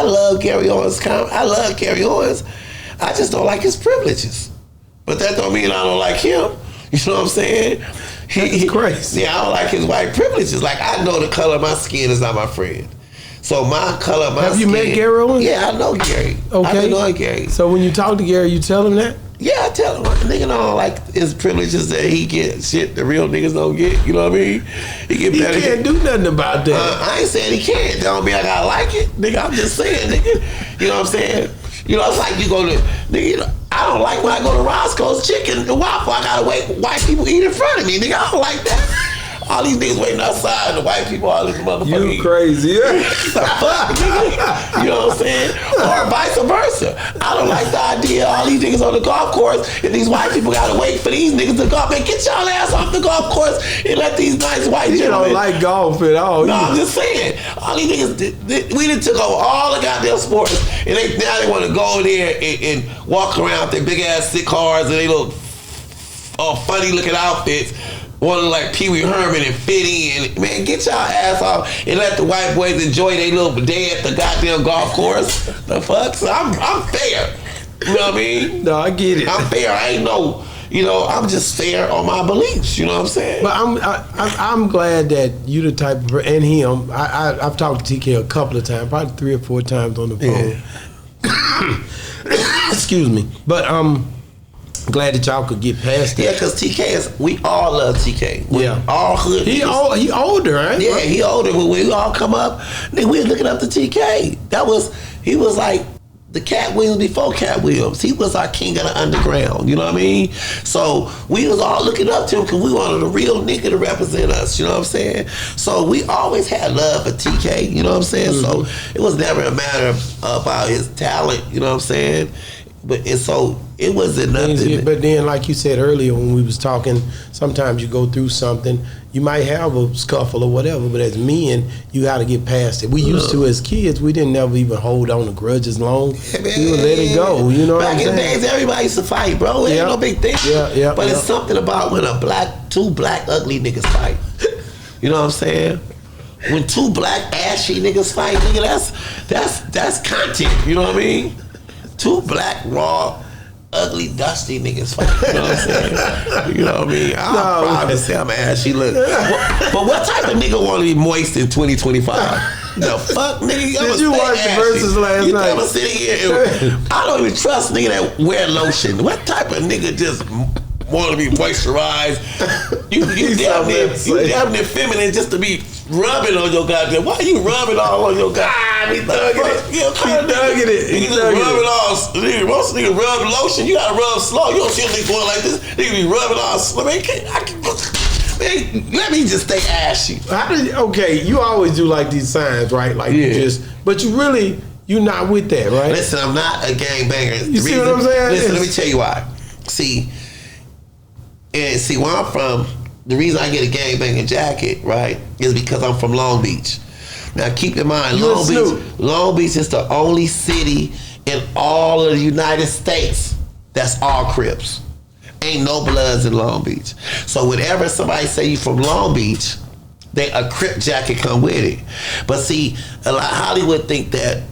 love Gary Owens. I love Gary Owens. I just don't like his privileges. But that don't mean I don't like him. You know what I'm saying? He's crazy. Yeah, I don't like his white privileges. Like, I know the color of my skin is not my friend. So my color of my skin. Have you met Gary Owens? Yeah, I know Gary. Okay. I've been knowing Gary. So when you talk to Gary, you tell him that? Yeah, I tell him, nigga don't like his privileges that he get, shit the real niggas don't get, you know what I mean? He can't do nothing about that. I ain't saying he can't, that don't mean I gotta like it. Nigga, I'm just saying, nigga, you know what I'm saying? You know, it's like you go to, nigga, I don't like when I go to Roscoe's Chicken, the Waffle, I gotta wait white people eat in front of me, nigga, I don't like that. All these niggas waiting outside, the white people, all this motherfucking. You crazy, yeah. You know what I'm saying? Or vice versa. I don't like the idea of all these niggas on the golf course and these white people gotta wait for these niggas to golf. Man, get y'all ass off the golf course and let these nice white gentlemen. You don't like golf at all. No, I'm just saying. All these niggas, we done took over all the goddamn sports, and now they want to go there and walk around with their big ass sick cars and they little funny looking outfits. Want to like Pee Wee Herman and fit in. Man, get y'all ass off and let the white boys enjoy their little day at the goddamn golf course. The fuck? So I'm fair. You know what I mean? No, I get it. I'm fair. I ain't no You know, I'm just fair on my beliefs. You know what I'm saying? But I'm glad that you the type of, and him. I've talked to TK a couple of times, probably 3 or 4 times on the phone. Yeah. Excuse me, but glad that y'all could get past that. Yeah, because TK we all love TK. Yeah. All hood. He older, right? Yeah, he older. When we all come up, then we was looking up to TK. He was like the Katt Williams before Katt Williams. He was our king of the underground. You know what I mean? So we was all looking up to him because we wanted a real nigga to represent us. You know what I'm saying? So we always had love for TK. You know what I'm saying? Mm-hmm. So it was never a matter about his talent. You know what I'm saying? So it wasn't nothing. But then, like you said earlier when we was talking, sometimes you go through something, you might have a scuffle or whatever, but as men, you got to get past it. We used to, as kids, we didn't never even hold on to grudges long. Yeah, we would let it go. You know what I'm saying? Back in the days, everybody used to fight, bro. It ain't no big thing. But it's something about when two black ugly niggas fight. You know what I'm saying? When 2 black ashy niggas fight, nigga, that's content. You know what I mean? 2 black, raw, ugly, dusty niggas fight. You know what I'm saying? You know what I mean? I'm proud to say I'm ashy. Look. But what type of nigga want to be moist in 2025? The fuck, nigga? Did you watch the verses last night? I'm sitting here. I don't even trust nigga that wear lotion. What type of nigga just want to be moisturized? You damn near feminine just to be rubbing on your goddamn. Why you rubbing all on your goddamn? He thugging it. He thugging it. You just rub it all. Nigga, most niggas rub lotion. You gotta rub slow. You don't see a nigga going like this. Nigga be rubbing all slow. Man, let me just stay ashy. Okay, you always do like these signs, right? Like but you're not with that, right? Listen, I'm not a gangbanger. You see what I'm saying? Listen, let me tell you why. See, where I'm from, the reason I get a gangbanging jacket, right, is because I'm from Long Beach. Now, keep in mind, Long Beach is the only city in all of the United States that's all Crips. Ain't no Bloods in Long Beach. So whenever somebody say you from Long Beach, a Crip jacket come with it. But see, a lot of Hollywood think that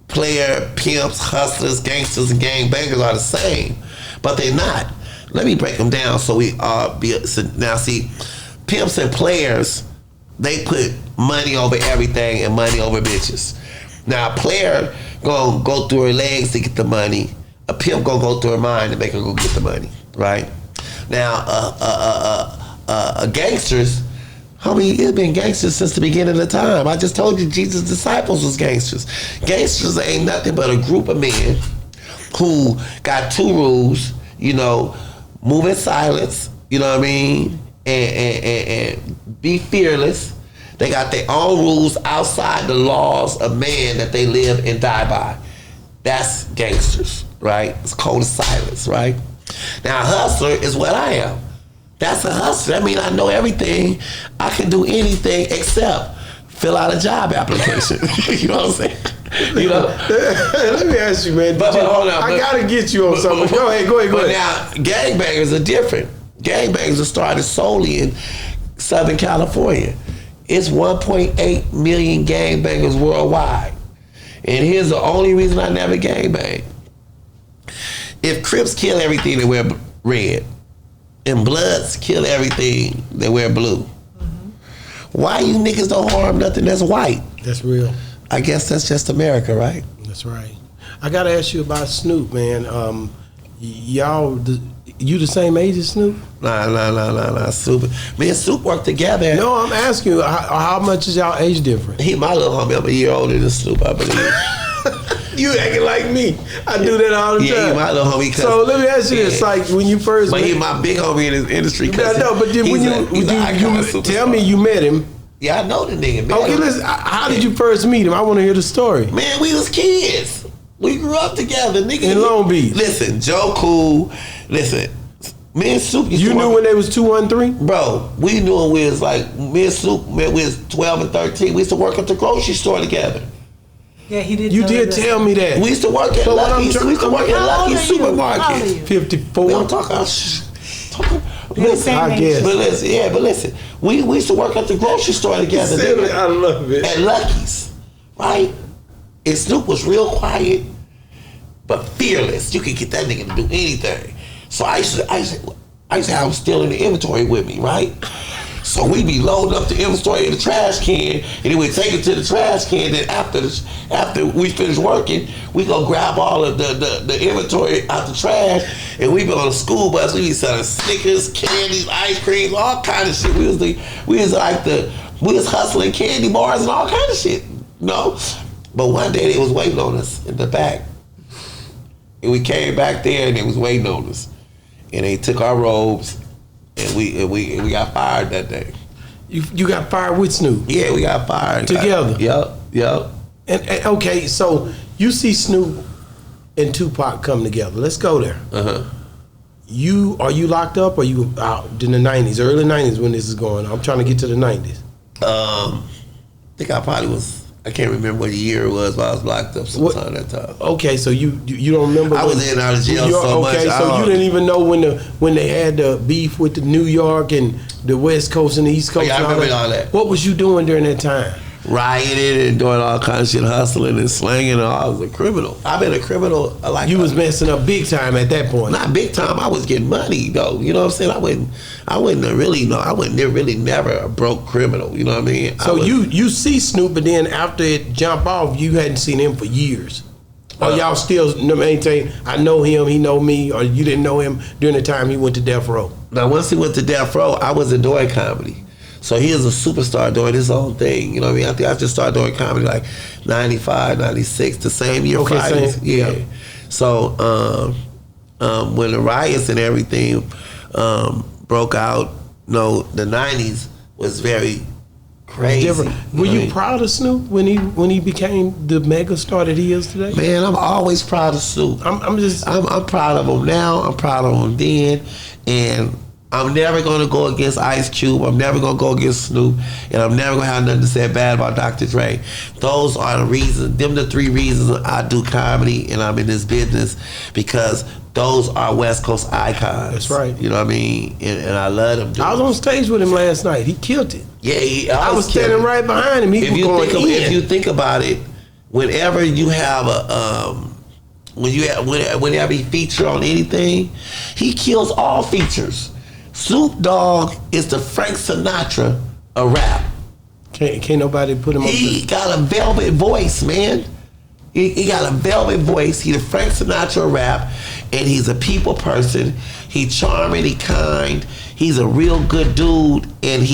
player, pimps, hustlers, gangsters, and gangbangers are the same, but they're not. Let me break them down so we now see, pimps and players, they put money over everything and money over bitches. Now a player gonna go through her legs to get the money. A pimp gonna go through her mind to make her go get the money, right? Now gangsters, homie, it's been gangsters since the beginning of time. I just told you Jesus' disciples was gangsters. Gangsters ain't nothing but a group of men who got 2 rules, you know, move in silence, you know what I mean, and be fearless. They got their own rules outside the laws of man that they live and die by. That's gangsters, right? It's called silence, right? Now, a hustler is what I am. That's a hustler. That means I know everything. I can do anything except fill out a job application. You know what I'm saying? You know. Let me ask you, man. But hold on. I gotta get you on something. Go ahead. But now, gangbangers are different. Gangbangers are started solely in Southern California. It's 1.8 million gangbangers worldwide. And here's the only reason I never gangbang. If Crips kill everything, they wear red. And Bloods kill everything, they wear blue. Mm-hmm. Why you niggas don't harm nothing that's white? That's real. I guess that's just America, right? That's right. I gotta ask you about Snoop, man. You the same age as Snoop? Nah. Snoop. Me and Snoop work together. No, I'm asking you, how much is y'all age different? He my little homie. I'm a year older than Snoop, I believe. You acting like me. I do that all the time. Yeah, he my little homie. So let me ask you this: like when you first, but he my big homie in his industry. No, but then when you tell me you met him. Yeah, I know the nigga. Man. Okay, listen. How did you first meet him? I want to hear the story. Man, we was kids. We grew up together, nigga. In Long Beach. Listen, Joe Cool. Listen, me and Snoop. You knew when they was 213? Bro, we knew when we was like me and Snoop. Man, we was 12 and 13. We used to work at the grocery store together. Yeah, he did. You did tell me that. We used to work at Lucky's. We used to work at Lucky's Supermarket. 54. We don't talk about Listen, I guess. But listen. We used to work at the grocery store together. I love it. At Lucky's, right? And Snoop was real quiet, but fearless. You could get that nigga to do anything. So I used to I used to have them still in the inventory with me, right? So we be loading up the inventory in the trash can, and then we take it to the trash can. Then after we finish working, we go grab all of the inventory out the trash, and we be on a school bus. We be selling Snickers, candies, ice cream, all kind of shit. We was hustling candy bars and all kind of shit, you know. But one day they was waiting on us in the back, and we came back there, and they was waiting on us, and they took our robes. And we got fired that day. You got fired with Snoop? Yeah, we got fired. Together? Yep. And okay, so you see Snoop and Tupac come together. Let's go there. Uh-huh. Are you locked up or you out in the 90s, early 90s when this is going on? I'm trying to get to the 90s. I think I probably was, I can't remember what year it was, but I was locked up sometime that time. Okay, so you don't remember? I was in and out of jail so much. Okay, so you didn't even know when they had the beef with the New York and the West Coast and the East Coast. Yeah, I remember all that. What was you doing during that time? Rioting and doing all kinds of shit, hustling and slanging. I was a criminal. I've been a criminal. You was messing up big time at that point. Not big time. I was getting money though. You know what I'm saying? I wouldn't really know. I wasn't really never a broke criminal. You know what I mean? So you see Snoop, but then after it jump off, you hadn't seen him for years. Or y'all still maintain? I know him. He know me. Or you didn't know him during the time he went to Death Row? Now once he went to Death Row, I was doing comedy. So he is a superstar doing his own thing. You know what I mean? I think I just started doing comedy like 95, 96, the same year. Okay, Fridays. Yeah. So when the riots and everything broke out, the 90s was very crazy. Different. Were you proud of Snoop when he became the mega star that he is today? Man, I'm always proud of Snoop. I'm proud of him now. I'm proud of him then, and I'm never going to go against Ice Cube. I'm never going to go against Snoop. And I'm never going to have nothing to say bad about Dr. Dre. Those are the reasons. Them the three reasons I do comedy and I'm in this business, because those are West Coast icons. That's right. You know what I mean? And I love them. I was on stage with him last night. He killed it. Yeah, I was standing right behind him. He was going in. If you think about it, whenever you have whenever he feature on anything, he kills all features. Snoop Dogg is the Frank Sinatra of rap. Can't nobody put him on. He got a velvet voice, man. He got a velvet voice. He's the Frank Sinatra of rap, and he's a people person. He charming, he kind. He's a real good dude, and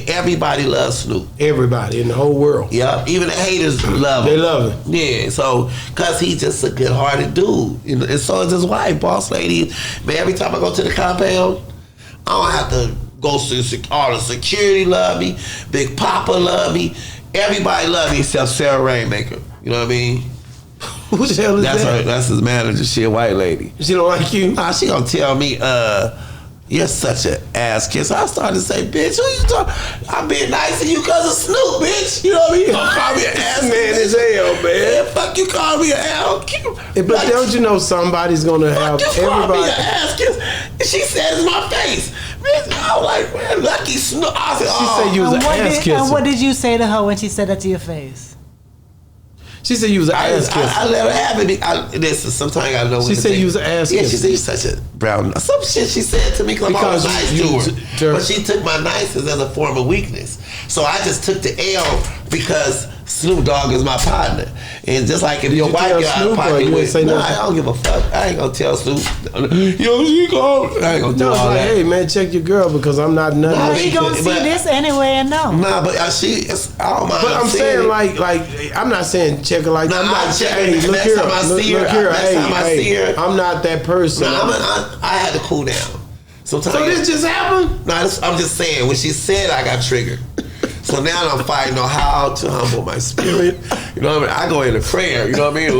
everybody loves Snoop. Everybody in the whole world. Yeah, even the haters love him. They love him. Yeah, so, cause he's just a good-hearted dude. You know, and so is his wife, Boss Lady. Man, every time I go to the compound, I don't have to go to all the security love me. Big Papa love me. Everybody love me except Sarah Rainmaker. You know what I mean? Who the hell is that? That's his manager. She a white lady. She don't like you? Nah, she gonna tell me, you're such an ass kid. So I started to say, bitch, who you talking? I'm being nice to you because of Snoop, bitch. You know what I mean? You gonna call me an ass man as hell, man. Fuck you, call me an ass kid. But don't you know somebody's gonna have everybody? Call me an everybody? ass kid. And she says in my face, bitch. I was like, man, lucky Snoop. I said, She said you was an ass kisser. And what did you say to her when she said that to your face? She said you was an ass kisser. I let her have it. Listen, sometimes I know. She said you was an ass kisser. Yeah, she said you're such a brown. Some shit she said to me because I'm always nice to her. But she took my niceness as a form of weakness. So I just took the L because Snoop Dogg is my partner. And just like if your wife got out of pocket with, I don't give a fuck. I ain't gonna tell Snoop. Yo, she go. I ain't gonna do all that. Hey man, check your girl because I'm not nothing. Nah, she gonna see this anyway and know. Nah, but I don't mind. But I'm saying like I'm not saying check her like that. Nah, I'm not checking. hey, look here, look here. Next time I see her, I'm not that person. Nah, I had to cool down. Sometimes so this just happened? No, I'm just saying. When she said, I got triggered. So now I'm fighting on how to humble my spirit. You know what I mean? I go into prayer. You know what I mean?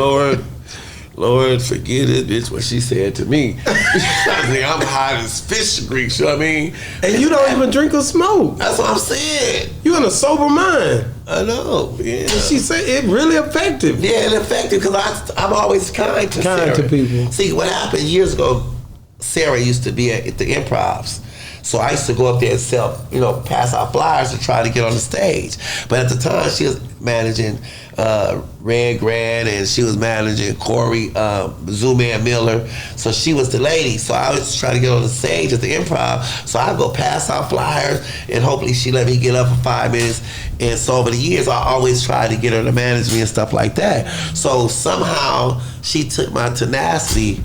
Lord, forgive this bitch what she said to me. I think I'm hot as fish grease. You know what I mean? And you don't even drink or smoke. That's what I'm saying. You in a sober mind. I know. Yeah. And she said it really effective. Yeah, it effective because I'm always kind to Sarah. To people. See, what happened years ago, Sarah used to be at the Improvs. So I used to go up there and sell, pass out flyers to try to get on the stage. But at the time, she was managing Red Grant, and she was managing Corey Zooman Miller. So she was the lady. So I was trying to get on the stage at the Improv. So I'd go pass out flyers, and hopefully she let me get up for 5 minutes. And so over the years, I always tried to get her to manage me and stuff like that. So somehow she took my tenacity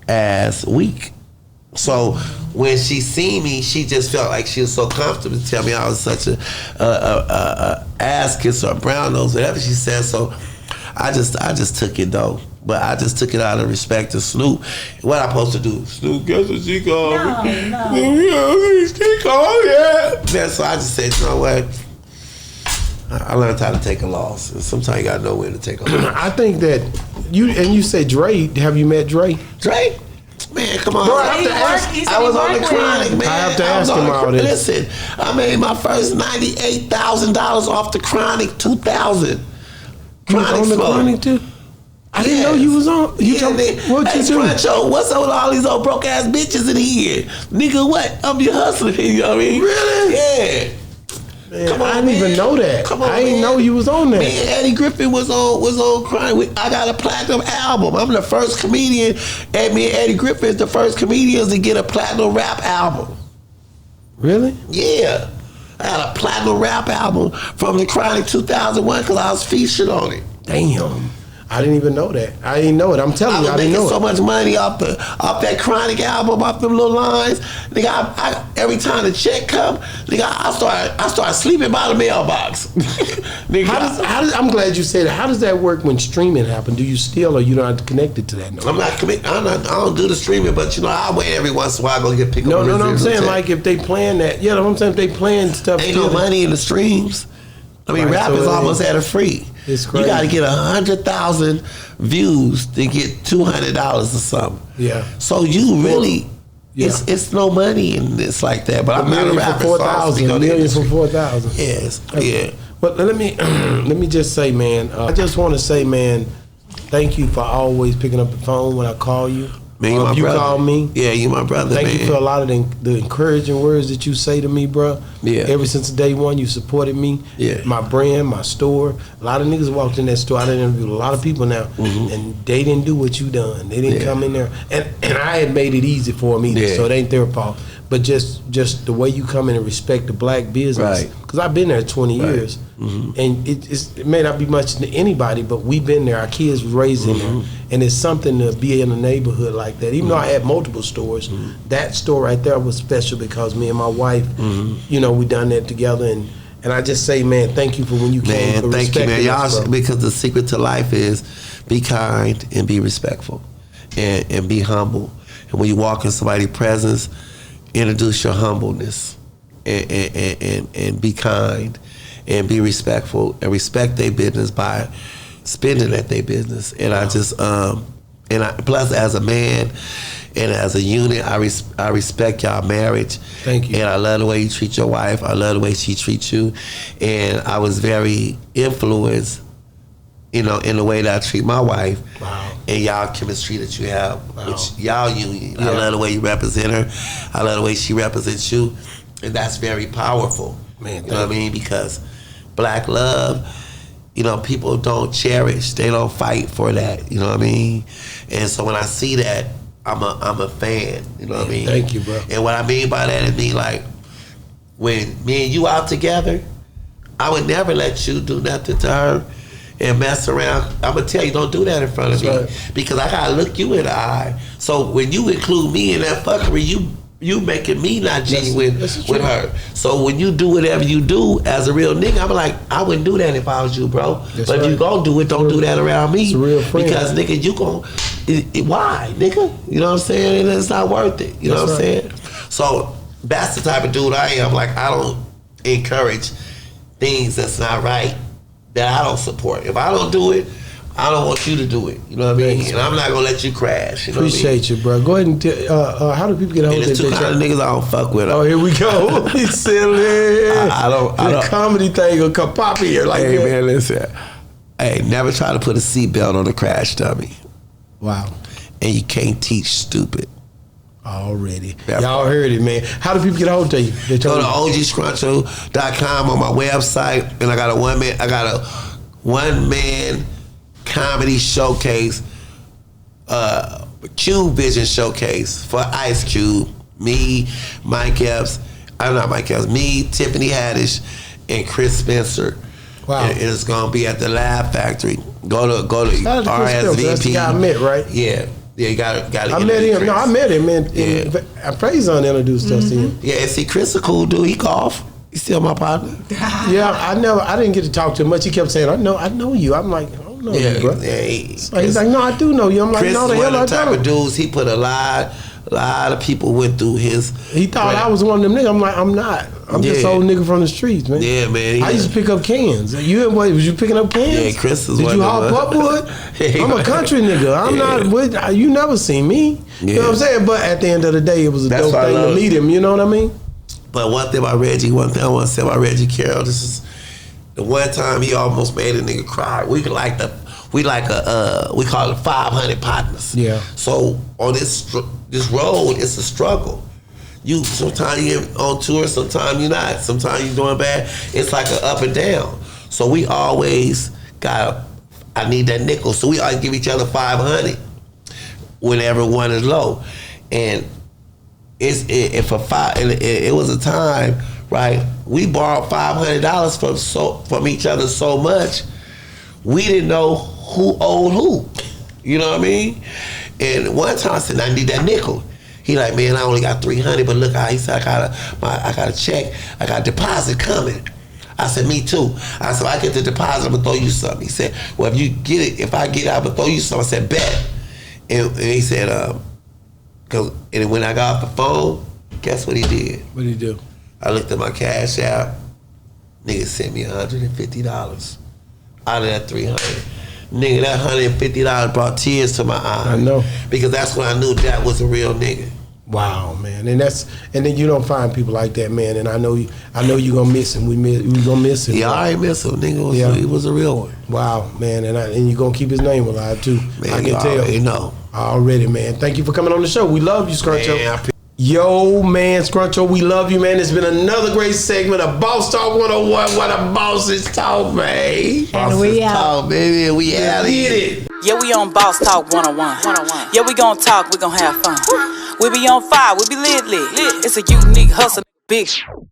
as weak. So when she seen me, she just felt like she was so comfortable to tell me I was such a ass kisser or brown nose, whatever she said. So I just took it though. But I just took it out of respect to Snoop. What I supposed to do? Snoop, guess what she called me? No. She called, yeah. So I just said, you know what? I learned how to take a loss. And sometimes you gotta know when to take a loss. I think that you say Dre. Have you met Dre? Dre? Man, come on. Bro, I have to ask. I was on the Chronic, man. I have to ask him all this. Listen, I made my first $98,000 off the Chronic 2000. You was on the Chronic too? I didn't know you was on. What you do? Scruncho, what's up with all these old broke ass bitches in here? Nigga, what? I'm your hustler here, you know what I mean? Really? Yeah. Man, I didn't even know that. I didn't know you was on that. Me and Eddie Griffin was on Crying. I got a platinum album. I'm the first comedian, and me and Eddie Griffin is the first comedians to get a platinum rap album. Really? Yeah. I had a platinum rap album from the Chronic 2001 because I was featured on it. Damn. I didn't even know that. I didn't know it. I'm telling you, I didn't know it. I was making so much money off that Chronic album, off them little lines. Nigga, I every time the check come, nigga, I start sleeping by the mailbox. Nigga, I'm glad you said that. How does that work when streaming happen? Do you still, or you not connected to that? No, I don't do the streaming, but I wait every once in a while. I go get pick up. No, I'm saying like if they playing that. Yeah, I'm saying if they playing stuff. Ain't no money in the streams. I mean, rap is almost at a free. It's crazy. You got to get 100,000 views to get $200 or something. Yeah. So you really, it's no money in this like that. But I'm not a rapper. For 4,000. A million for 4,000. Yes. Okay. Yeah. But let me just say, man. I just want to say, man, thank you for always picking up the phone when I call you. Man, you my brother. Call me. Yeah, you my brother. Thank you for a lot of the encouraging words that you say to me, bro. Yeah. Ever since day one, you supported me. Yeah. My brand, my store. A lot of niggas walked in that store. I done interviewed a lot of people now, and they didn't do what you done. They didn't come in there, and I had made it easy for them either, so it ain't their fault. But just the way you come in and respect the black business, because I've been there 20 years, and it may not be much to anybody, but we've been there. Our kids were raised in there, and it's something to be in a neighborhood like that. Even though I had multiple stores, that store right there was special because me and my wife, we done that together, and I just say, man, thank you for when you came. Man, thank you, man. Y'all, because the secret to life is be kind and be respectful, and be humble. And when you walk in somebody's presence, introduce your humbleness, and be kind, and be respectful, and respect their business by spending at their business. And I just, plus as a man and as a unit, I respect y'all marriage. Thank you. And I love the way you treat your wife. I love the way she treats you. And I was very influenced, in the way that I treat my wife. Wow. And y'all chemistry that you have, which y'all union. Yeah. I love the way you represent her. I love the way she represents you. And that's very powerful. Man, you know what I mean? Because black love, people don't cherish. They don't fight for that. You know what I mean? And so when I see that, I'm a fan. You know what I mean? Thank you, bro. And what I mean by that is like, when me and you out together, I would never let you do nothing to her and mess around. I'm gonna tell you, don't do that in front of me, because I gotta look you in the eye. So when you include me in that fuckery, you making me not genuine with her. So when you do whatever you do as a real nigga, I'm like, I wouldn't do that if I was you, bro. But if you gonna do it, don't do that around me. It's a real friend. Because nigga, you gon' why, nigga? You know what I'm saying? It's not worth it. You know what I'm saying? So that's the type of dude I am. Like, I don't encourage things that's not right, that I don't support. If I don't do it, I don't want you to do it. You know what I mean? And I'm not gonna let you crash. You know Appreciate you, bro. Go ahead and how do people get a hold of there's two kind of niggas I don't fuck with. Oh, here we go. He's silly. I don't. The comedy thing will come pop here like hey, that. Man, listen. Hey, never try to put a seatbelt on a crash dummy. Wow. And you can't teach stupid. Already. That Y'all part. heard it, man. How do people get a hold of you? They Go told to you. ogscruncho.com on my website, and I got a one man comedy showcase, Cube Vision showcase for Ice Cube. Me, Mike Epps, me, Tiffany Haddish, and Chris Spencer. Wow. And it's gonna be at the Laugh Factory. Go to Shout out to Chris Spencer. That's the RSVP. guy I met, right? Yeah, you got. I met him. Chris. No, I met him, and Praison introduced us to him. Yeah, and see, Chris a cool dude. He golf. He's still my partner. Yeah, I didn't get to talk to him much. He kept saying, I know you. I'm like, I don't know you, bro. So he's like, no, I do know you. I'm like, Chris no, the is hell one I of the type don't. of dudes. He put a lot of people went through his. He thought I was one of them niggas. I'm like, I'm not. I'm just old nigga from the streets, man. Yeah, man. I used to pick up cans. Was you picking up cans? Yeah, Chris is Did one you of haul them. pulpwood? I'm a country nigga. I'm not with. You never seen me. You know what I'm saying? But at the end of the day, it was a That's dope why I thing to love meet him. You know what I mean? But one thing I want to say about Reggie Carroll. This is the one time he almost made a nigga cry. We call it 500 partners. Yeah. So on this road, it's a struggle. Sometimes you're on tour, sometimes you're not. Sometimes you're doing bad. It's like an up and down. So we always I need that nickel. So we always give each other 500 whenever one is low. And it was a time, right? We borrowed $500 from each other so much, we didn't know who owed who. You know what I mean? And one time I said, I need that nickel. He like, man, I only got 300, but look how he said, I got a check, I got a deposit coming. I said, me too. I said, I get the deposit, I'm gonna throw you something. He said, well, if you get it, if I get it, I'm gonna throw you something. I said, bet. And he said, and when I got off the phone, guess what he did? What did he do? I looked at my cash app. Nigga sent me $150 out of that 300. Nigga, that $150 brought tears to my eyes. I know. Because that's when I knew that was a real nigga. Wow, man, and then you don't find people like that, man. And I know you gonna miss him. We gonna miss him. Yeah, I ain't miss him. Nigga he was a real one. Wow, man, and you gonna keep his name alive too. Man, I can you tell. already know. Already, man. Thank you for coming on the show. We love you, Scruncho. Man, Yo, man, Scruncho, we love you, man. It's been another great segment of Boss Talk 101. What a bosses talk, man. And we out. Talk, baby. We out Get here. it. Yeah, we on Boss Talk 101. Yeah, we gon' talk, we gon' have fun. We be on fire, we be lit. It's a unique hustle, big